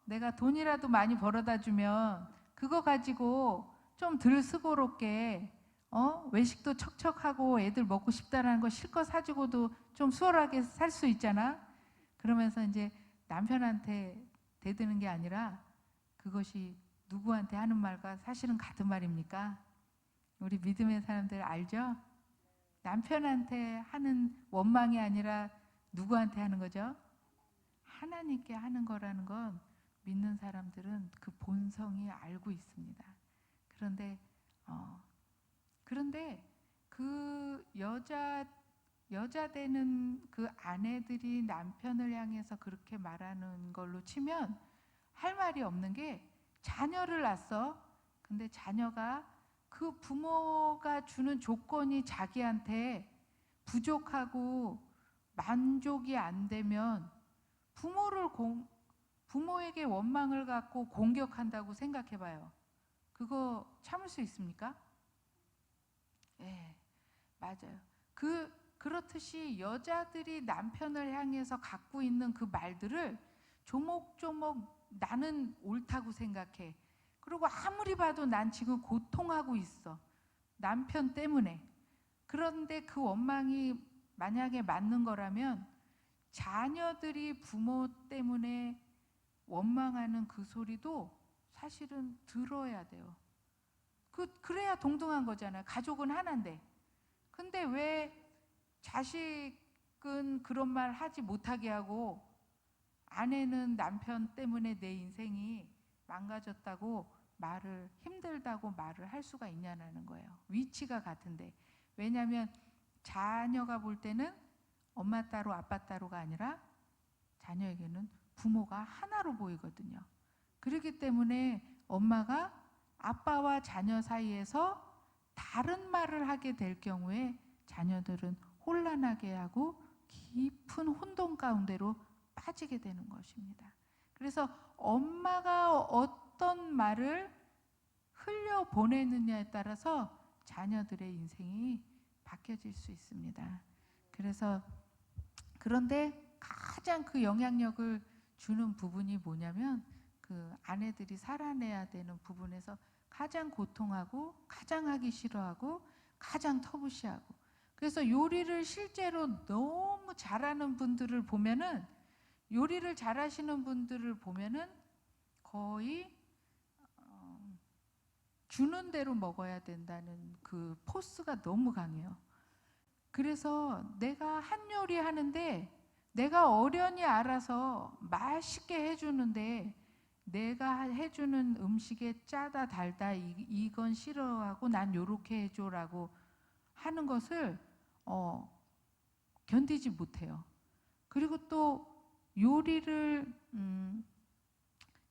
내가 돈이라도 많이 벌어다 주면 그거 가지고 좀 덜 수고롭게 외식도 척척하고 애들 먹고 싶다라는 거 실컷 사주고도 좀 수월하게 살 수 있잖아. 그러면서 이제 남편한테 대드는 게 아니라 그것이 누구한테 하는 말과 사실은 같은 말입니까? 우리 믿음의 사람들 알죠? 남편한테 하는 원망이 아니라 누구한테 하는 거죠? 하나님께 하는 거라는 건 믿는 사람들은 그 본성이 알고 있습니다. 그런데 그 여자 되는 그 아내들이 남편을 향해서 그렇게 말하는 걸로 치면 할 말이 없는 게 자녀를 낳았어. 근데 자녀가 그 부모가 주는 조건이 자기한테 부족하고 만족이 안 되면 부모에게 원망을 갖고 공격한다고 생각해 봐요. 그거 참을 수 있습니까? 예, 맞아요. 그렇듯이 여자들이 남편을 향해서 갖고 있는 그 말들을 조목조목 나는 옳다고 생각해. 그리고 아무리 봐도 난 지금 고통하고 있어. 남편 때문에. 그런데 그 원망이 만약에 맞는 거라면 자녀들이 부모 때문에 원망하는 그 소리도 사실은 들어야 돼요. 그래야 동등한 거잖아요. 가족은 하나인데. 근데 왜 자식은 그런 말 하지 못하게 하고 아내는 남편 때문에 내 인생이 망가졌다고 힘들다고 말을 할 수가 있냐는 거예요. 위치가 같은데. 왜냐하면 자녀가 볼 때는 엄마 따로 아빠 따로가 아니라 자녀에게는 부모가 하나로 보이거든요. 그렇기 때문에 엄마가 아빠와 자녀 사이에서 다른 말을 하게 될 경우에 자녀들은 혼란하게 하고 깊은 혼돈 가운데로 빠지게 되는 것입니다. 그래서 엄마가 어떤 말을 흘려보내느냐에 따라서 자녀들의 인생이 바뀌어질 수 있습니다. 그런데 가장 그 영향력을 주는 부분이 뭐냐면 그 아내들이 살아내야 되는 부분에서 가장 고통하고 가장 하기 싫어하고 가장 터부시하고 그래서 요리를 실제로 너무 잘하는 분들을 보면은 요리를 잘하시는 분들을 보면은 거의 주는 대로 먹어야 된다는 그 포스가 너무 강해요. 그래서 내가 한 요리 하는데 내가 어련히 알아서 맛있게 해주는데 내가 해주는 음식에 짜다 달다 이건 싫어하고 난 요렇게 해줘라고 하는 것을 견디지 못해요. 그리고 또 요리를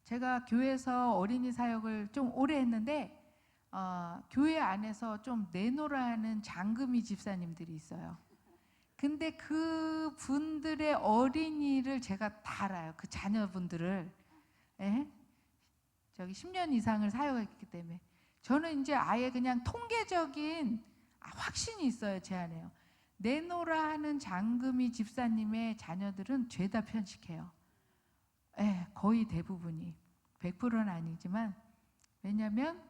제가 교회에서 어린이 사역을 좀 오래 했는데 교회 안에서 좀 내노라 하는 장금이 집사님들이 있어요. 근데 그 분들의 어린이를 제가 다 알아요. 그 자녀분들을. 예? 저기 10년 이상을 사역했기 때문에 저는 이제 아예 그냥 통계적인 확신이 있어요. 제 안에요. 내노라 하는 장금이 집사님의 자녀들은 죄다 편식해요. 예, 거의 대부분이 100%는 아니지만 왜냐하면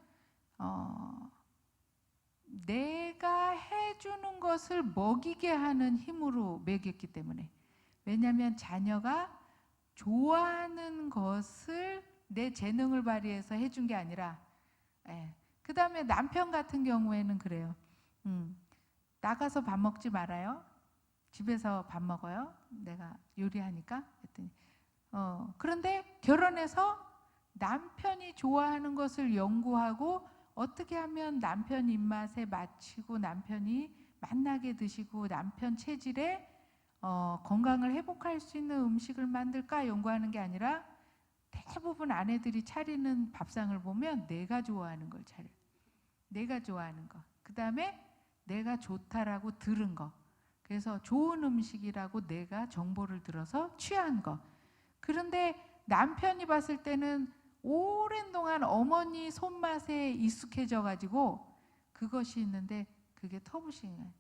내가 해주는 것을 먹이게 하는 힘으로 먹였기 때문에. 왜냐하면 자녀가 좋아하는 것을 내 재능을 발휘해서 해준 게 아니라 그 다음에 남편 같은 경우에는 그래요. 나가서 밥 먹지 말아요. 집에서 밥 먹어요. 내가 요리하니까. 했더니 그런데 결혼해서 남편이 좋아하는 것을 연구하고 어떻게 하면 남편 입맛에 맞추고 남편이 맛나게 드시고 남편 체질에 건강을 회복할 수 있는 음식을 만들까 연구하는 게 아니라 대부분 아내들이 차리는 밥상을 보면 내가 좋아하는 걸 차려요. 내가 좋아하는 거. 그 다음에 내가 좋다라고 들은 거. 그래서 좋은 음식이라고 내가 정보를 들어서 취한 거. 그런데 남편이 봤을 때는 오랜 동안 어머니 손맛에 익숙해져 가지고 그것이 있는데 그게 터부싱이에요.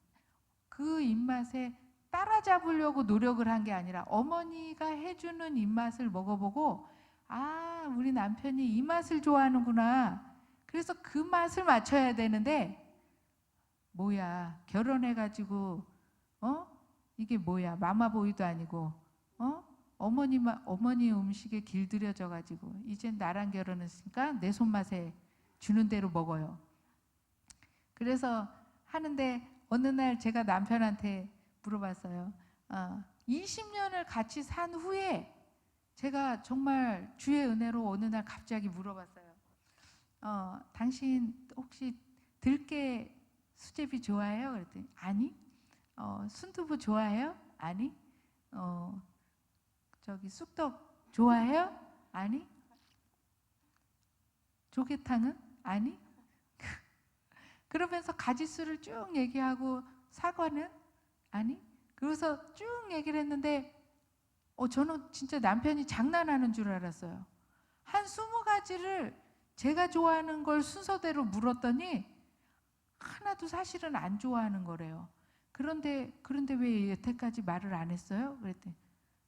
그 입맛에 따라잡으려고 노력을 한 게 아니라 어머니가 해주는 입맛을 먹어보고 우리 남편이 이 맛을 좋아하는구나. 그래서 그 맛을 맞춰야 되는데 뭐야 결혼해가지고 이게 뭐야 마마보이도 아니고 어머니 음식에 길들여져 가지고 이젠 나랑 결혼했으니까 내 손맛에 주는 대로 먹어요. 그래서 하는데 어느 날 제가 남편한테 물어봤어요. 20년을 같이 산 후에 제가 정말 주의 은혜로 어느 날 갑자기 물어봤어요. 당신 혹시 들깨 수제비 좋아해요? 그랬더니 아니. 순두부 좋아해요? 아니. 저기 쑥떡 좋아해요? 아니. 조개탕은? 아니. 그러면서 가지수를 쭉 얘기하고 사과는? 아니. 그래서 쭉 얘기를 했는데 저는 진짜 남편이 장난하는 줄 알았어요. 한 20가지를 제가 좋아하는 걸 순서대로 물었더니 하나도 사실은 안 좋아하는 거래요. 그런데 왜 여태까지 말을 안 했어요? 그랬더니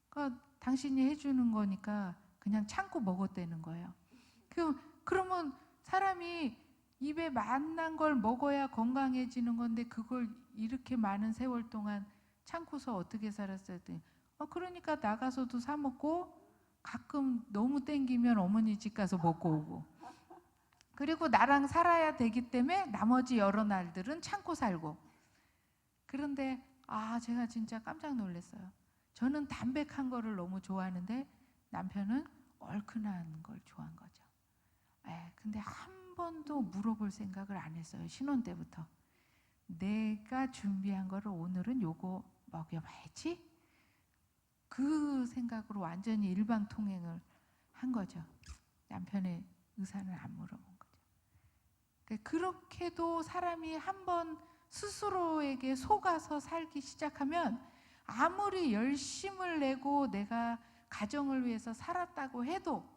그러니까 당신이 해주는 거니까 그냥 참고 먹었다는 거예요. 그러면 사람이 입에 맛난 걸 먹어야 건강해지는 건데 그걸 이렇게 많은 세월 동안 참고서 어떻게 살았어요? 그러니까 나가서도 사 먹고 가끔 너무 땡기면 어머니 집 가서 먹고 오고 그리고 나랑 살아야 되기 때문에 나머지 여러 날들은 참고 살고. 그런데 제가 진짜 깜짝 놀랐어요. 저는 담백한 거를 너무 좋아하는데 남편은 얼큰한 걸 좋아한 거죠. 근데 한 번도 물어볼 생각을 안 했어요. 신혼 때부터. 내가 준비한 거를 오늘은 요거 먹여봐야지. 그 생각으로 완전히 일방통행을 한 거죠. 남편의 의사는 안 물어본 거죠. 그렇게도 사람이 한번 스스로에게 속아서 살기 시작하면 아무리 열심을 내고 내가 가정을 위해서 살았다고 해도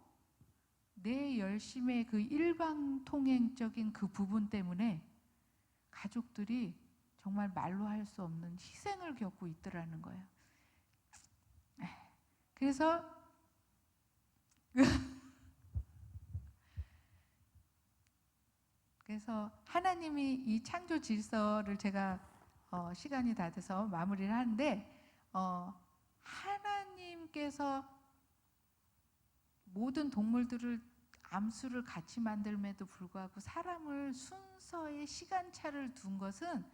내 열심의 그 일방통행적인 그 부분 때문에 가족들이 정말 말로 할 수 없는 희생을 겪고 있더라는 거예요. 그래서 하나님이 이 창조 질서를 제가 시간이 다 돼서 마무리를 하는데 하나님께서 모든 동물들을 암수를 같이 만들면도 불구하고 사람을 순서의 시간차를 둔 것은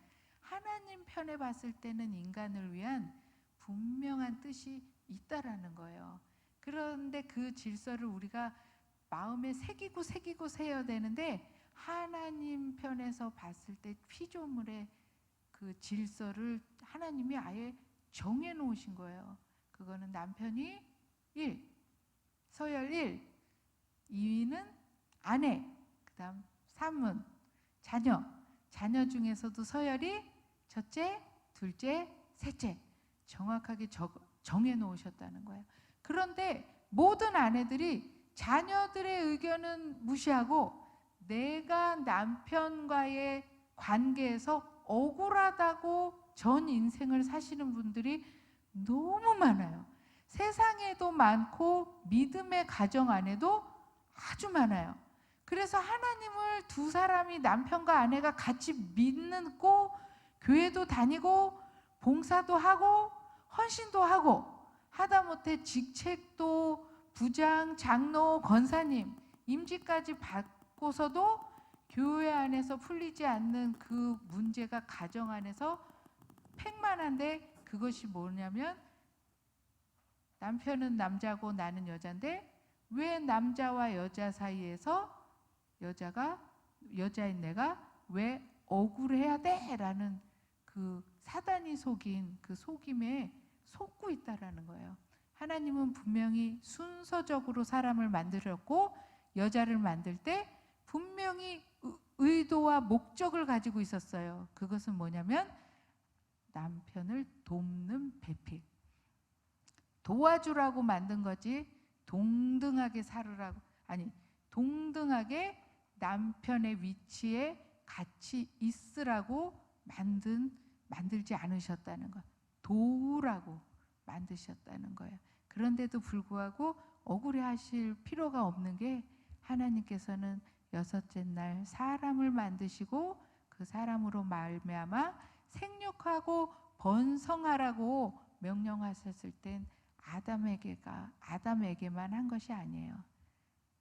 하나님 편에 봤을 때는 인간을 위한 분명한 뜻이 있다라는 거예요. 그런데 그 질서를 우리가 마음에 새기고 세야 되는데, 하나님 편에서 봤을 때 피조물의 그 질서를 하나님이 아예 정해 놓으신 거예요. 그거는 남편이 1, 서열 1, 2위는 아내, 그 다음 3은 자녀, 자녀 중에서도 서열이 첫째, 둘째, 셋째 정확하게 정해 놓으셨다는 거예요. 그런데 모든 아내들이 자녀들의 의견은 무시하고 내가 남편과의 관계에서 억울하다고 전 인생을 사시는 분들이 너무 많아요. 세상에도 많고 믿음의 가정 안에도 아주 많아요. 그래서 하나님을 두 사람이, 남편과 아내가 같이 믿고 교회도 다니고 봉사도 하고 헌신도 하고 하다못해 직책도 부장, 장로, 권사님, 임직까지 받고서도 교회 안에서 풀리지 않는 그 문제가 가정 안에서 팽만한데, 그것이 뭐냐면 남편은 남자고 나는 여자인데 왜 남자와 여자 사이에서 여자인 내가 왜 억울해야 돼? 라는 그 사단이 속인 그 속임에 속고 있다라는 거예요. 하나님은 분명히 순서적으로 사람을 만들었고 여자를 만들 때 분명히 의도와 목적을 가지고 있었어요. 그것은 뭐냐면 남편을 돕는 배필, 도와주라고 만든 거지 동등하게 살으라고, 아니 동등하게 남편의 위치에 같이 있으라고 만들지 않으셨다는 것, 도우라고 만드셨다는 거예요. 그런데도 불구하고 억울해하실 필요가 없는 게, 하나님께서는 여섯째 날 사람을 만드시고 그 사람으로 말미암아 생육하고 번성하라고 명령하셨을 땐 아담에게만 한 것이 아니에요.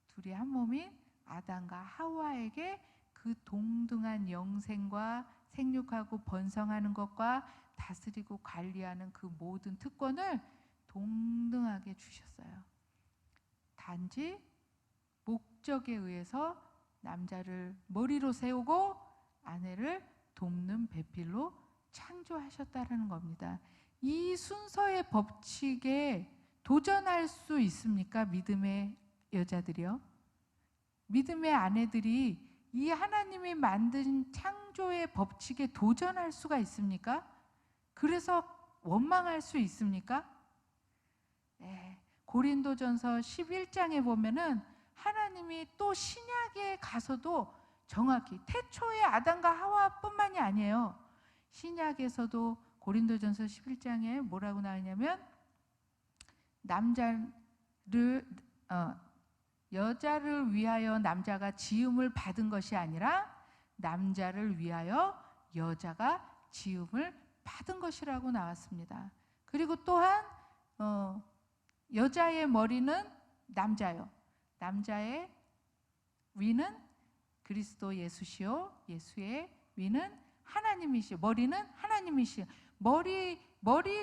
둘이 한 몸인 아담과 하와에게 그 동등한 영생과 생육하고 번성하는 것과 다스리고 관리하는 그 모든 특권을 동등하게 주셨어요. 단지 목적에 의해서 남자를 머리로 세우고 아내를 돕는 배필로 창조하셨다는 겁니다. 이 순서의 법칙에 도전할 수 있습니까? 믿음의 여자들이요. 믿음의 아내들이 이 하나님이 만든 창조의 법칙에 도전할 수가 있습니까? 그래서 원망할 수 있습니까? 네. 고린도전서 11장에 보면은 하나님이 또 신약에 가서도 정확히 태초의 아담과 하와뿐만이 아니에요. 신약에서도 고린도전서 11장에 뭐라고 나오냐면 여자를 위하여 남자가 지음을 받은 것이 아니라 남자를 위하여 여자가 지음을 받은 것이라고 나왔습니다. 그리고 또한 여자의 머리는 남자요, 남자의 위는 그리스도 예수시요, 예수의 위는 하나님이시요, 머리는 하나님이시요. 머리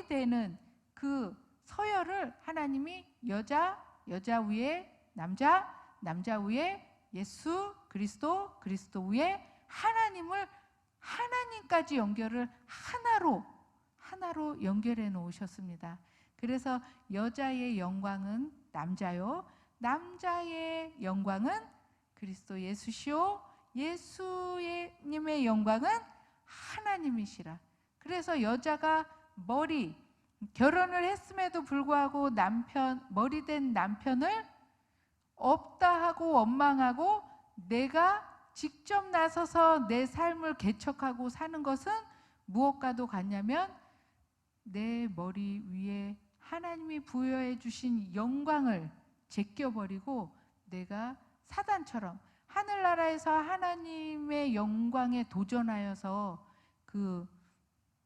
되는 그 서열을 하나님이 여자 위에 남자 위에 예수 그리스도 위에 하나님까지 연결을 하나로 연결해 놓으셨습니다. 그래서 여자의 영광은 남자요, 남자의 영광은 그리스도 예수시요, 예수님의 영광은 하나님이시라. 그래서 여자가 결혼을 했음에도 불구하고 머리된 남편을 없다 하고 원망하고 내가 직접 나서서 내 삶을 개척하고 사는 것은 무엇과도 같냐면 내 머리 위에 하나님이 부여해 주신 영광을 제껴버리고 내가 사단처럼 하늘나라에서 하나님의 영광에 도전하여서 그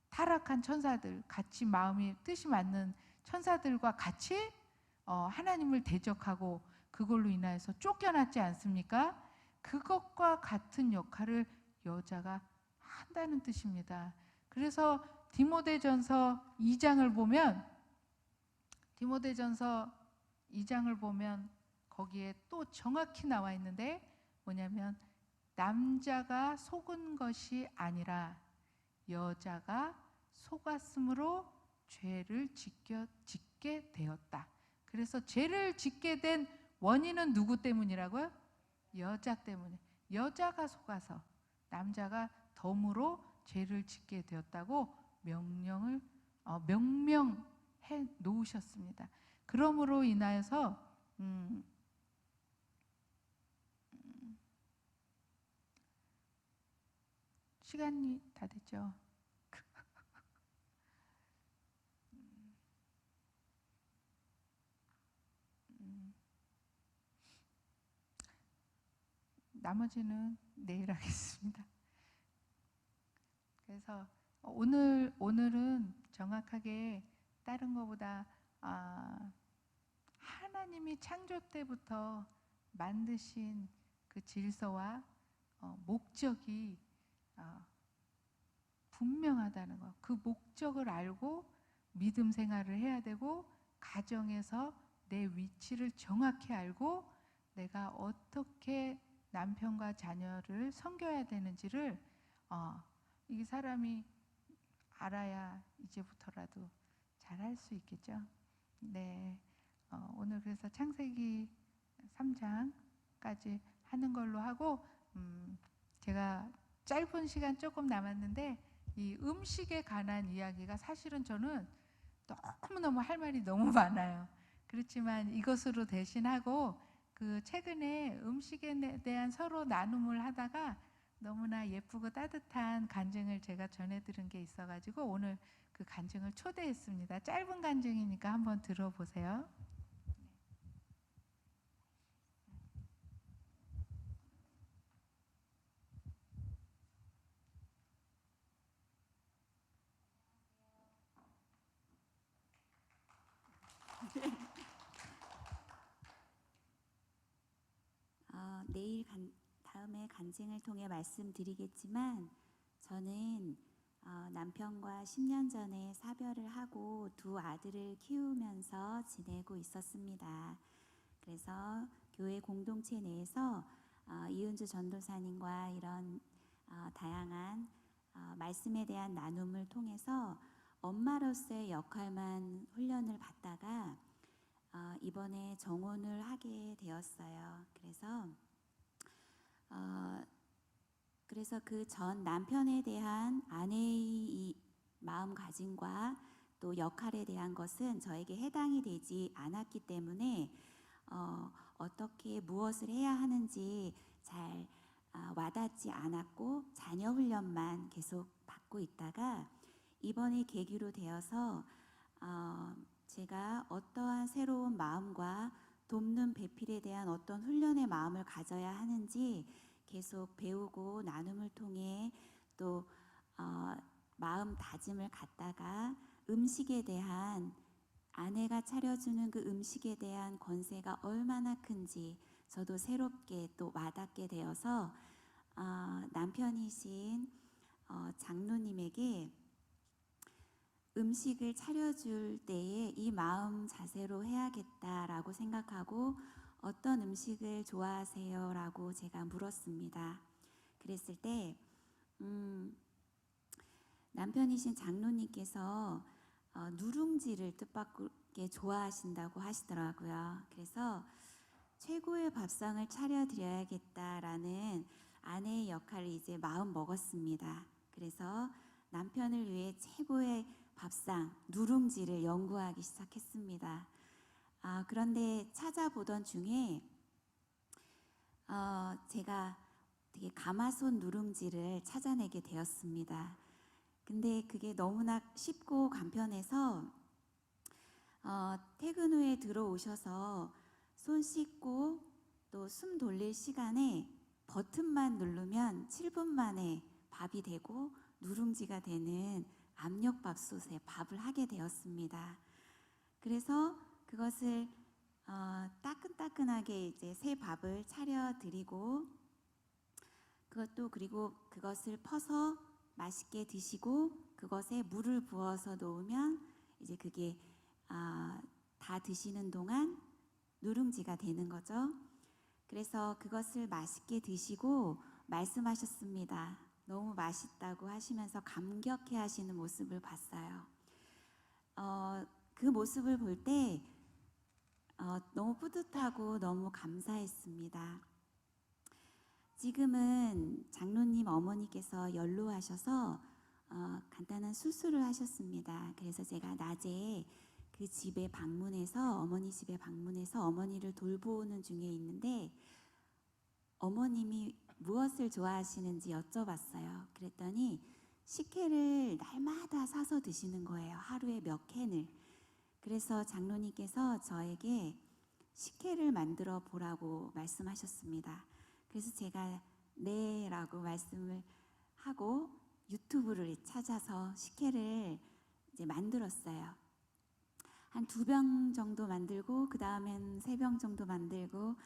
타락한 천사들, 같이 마음이 뜻이 맞는 천사들과 같이 하나님을 대적하고 그걸로 인하여서 쫓겨났지 않습니까? 그것과 같은 역할을 여자가 한다는 뜻입니다. 그래서 디모데전서 2장을 보면 거기에 또 정확히 나와 있는데 뭐냐면 남자가 속은 것이 아니라 여자가 속았으므로 죄를 짓게 되었다. 그래서 죄를 짓게 된 원인은 누구 때문이라고요? 여자 때문에. 여자가 속아서 남자가 덤으로 죄를 짓게 되었다고 명령해 놓으셨습니다. 그러므로 인하여서 시간이 다 됐죠. 나머지는 내일 하겠습니다. 그래서 오늘은 정확하게 다른 것보다 하나님이 창조 때부터 만드신 그 질서와 목적이 분명하다는 것. 그 목적을 알고 믿음 생활을 해야 되고 가정에서 내 위치를 정확히 알고 내가 어떻게 남편과 자녀를 섬겨야 되는지를 이 사람이 알아야 이제부터라도 잘할 수 있겠죠. 네, 오늘 그래서 창세기 3장까지 하는 걸로 하고 제가 짧은 시간 조금 남았는데 이 음식에 관한 이야기가 사실은 저는 너무너무 할 말이 너무 많아요. 그렇지만 이것으로 대신하고 그 최근에 음식에 대한 서로 나눔을 하다가 너무나 예쁘고 따뜻한 간증을 제가 전해드린 게 있어가지고 오늘 그 간증을 초대했습니다. 짧은 간증이니까 한번 들어보세요. 다음에 간증을 통해 말씀드리겠지만 저는 남편과 10년 전에 사별을 하고 두 아들을 키우면서 지내고 있었습니다. 그래서 교회 공동체 내에서 이은주 전도사님과 이런 다양한 말씀에 대한 나눔을 통해서 엄마로서의 역할만 훈련을 받다가 이번에 정혼을 하게 되었어요. 그래서 그 전 남편에 대한 아내의 이 마음가짐과 또 역할에 대한 것은 저에게 해당이 되지 않았기 때문에 어떻게 무엇을 해야 하는지 잘 와닿지 않았고 자녀 훈련만 계속 받고 있다가 이번에 계기로 되어서 제가 어떠한 새로운 마음과 돕는 배필에 대한 어떤 훈련의 마음을 가져야 하는지 계속 배우고 나눔을 통해 또 마음 다짐을 갖다가 음식에 대한 아내가 차려주는 그 음식에 대한 권세가 얼마나 큰지 저도 새롭게 또 와닿게 되어서 남편이신 장로님에게 음식을 차려줄 때에 이 마음 자세로 해야겠다라고 생각하고 어떤 음식을 좋아하세요? 라고 제가 물었습니다. 그랬을 때 남편이신 장로님께서 누룽지를 뜻밖의 좋아하신다고 하시더라고요. 그래서 최고의 밥상을 차려드려야겠다라는 아내의 역할을 이제 마음 먹었습니다. 그래서 남편을 위해 최고의 밥상, 누룽지를 연구하기 시작했습니다. 그런데 찾아보던 중에 제가 되게 가마솥 누룽지를 찾아내게 되었습니다. 근데 그게 너무나 쉽고 간편해서 퇴근 후에 들어오셔서 손 씻고 또 숨 돌릴 시간에 버튼만 누르면 7분 만에 밥이 되고 누룽지가 되는 압력밥솥에 밥을 하게 되었습니다. 그래서 그것을 따끈따끈하게 이제 새 밥을 차려드리고 그리고 그것을 퍼서 맛있게 드시고 그것에 물을 부어서 놓으면 이제 그게 다 드시는 동안 누룽지가 되는 거죠. 그래서 그것을 맛있게 드시고 말씀하셨습니다. 너무 맛있다고 하시면서 감격해 하시는 모습을 봤어요. 그 모습을 볼 때 너무 뿌듯하고 너무 감사했습니다. 지금은 장로님 어머니께서 연로하셔서 간단한 수술을 하셨습니다. 그래서 제가 낮에 그 집에 방문해서 어머니 집에 방문해서 어머니를 돌보는 중에 있는데 어머님이 무엇을 좋아하시는지 여쭤봤어요. 그랬더니 식혜를 날마다 사서 드시는 거예요. 하루에 몇 캔을. 그래서 장로님께서 저에게 식혜를 만들어 보라고 말씀하셨습니다. 그래서 제가 네 라고 말씀을 하고 유튜브를 찾아서 식혜를 이제 만들었어요. 한 2병 정도 만들고 그 다음엔 3병 정도 만들고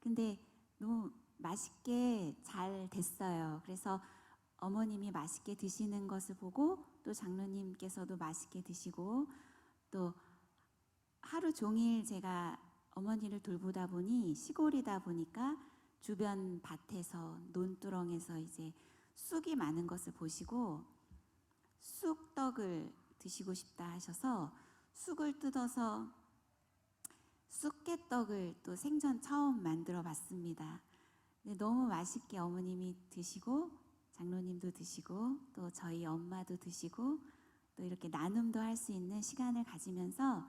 근데 너무 맛있게 잘 됐어요. 그래서 어머님이 맛있게 드시는 것을 보고 또 장로님께서도 맛있게 드시고 또 하루 종일 제가 어머니를 돌보다 보니 시골이다 보니까 주변 밭에서 논두렁에서 이제 쑥이 많은 것을 보시고 쑥떡을 드시고 싶다 하셔서 쑥을 뜯어서 쑥개떡을 또 생전 처음 만들어 봤습니다. 근데 너무 맛있게 어머님이 드시고 장로님도 드시고 또 저희 엄마도 드시고 또 이렇게 나눔도 할 수 있는 시간을 가지면서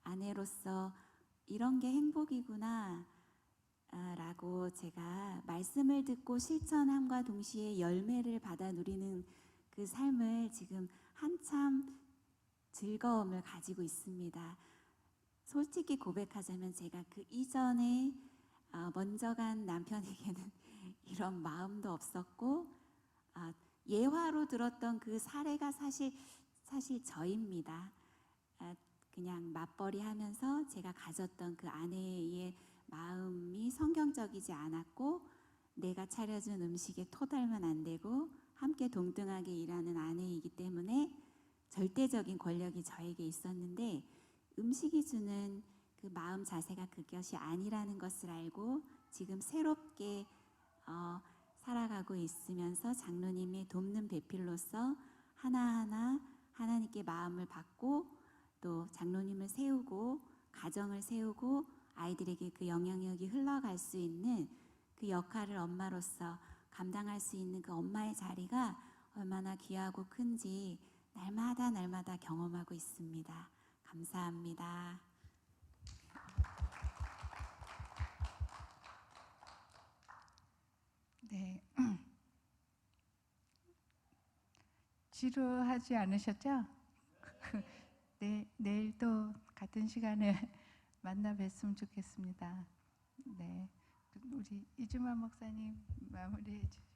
아내로서 이런 게 행복이구나 라고 제가 말씀을 듣고 실천함과 동시에 열매를 받아 누리는 그 삶을 지금 한참 즐거움을 가지고 있습니다. 솔직히 고백하자면 제가 그 이전에 먼저 간 남편에게는 이런 마음도 없었고 예화로 들었던 그 사례가 사실 저입니다. 그냥 맞벌이 하면서 제가 가졌던 그 아내의 마음이 성경적이지 않았고 내가 차려준 음식에 토달면 안 되고 함께 동등하게 일하는 아내이기 때문에 절대적인 권력이 저에게 있었는데 음식이 주는 그 마음 자세가 그것이 아니라는 것을 알고 지금 새롭게 살아가고 있으면서 장로님의 돕는 배필로서 하나하나 하나님께 마음을 받고 또 장로님을 세우고 가정을 세우고 아이들에게 그 영향력이 흘러갈 수 있는 그 역할을 엄마로서 감당할 수 있는 그 엄마의 자리가 얼마나 귀하고 큰지 날마다 경험하고 있습니다. 감사합니다. 네. 지루하지 않으셨죠? 네, 내일 또 같은 시간에 만나 뵀으면 좋겠습니다. 네, 우리 이주만 목사님 마무리해 주시죠.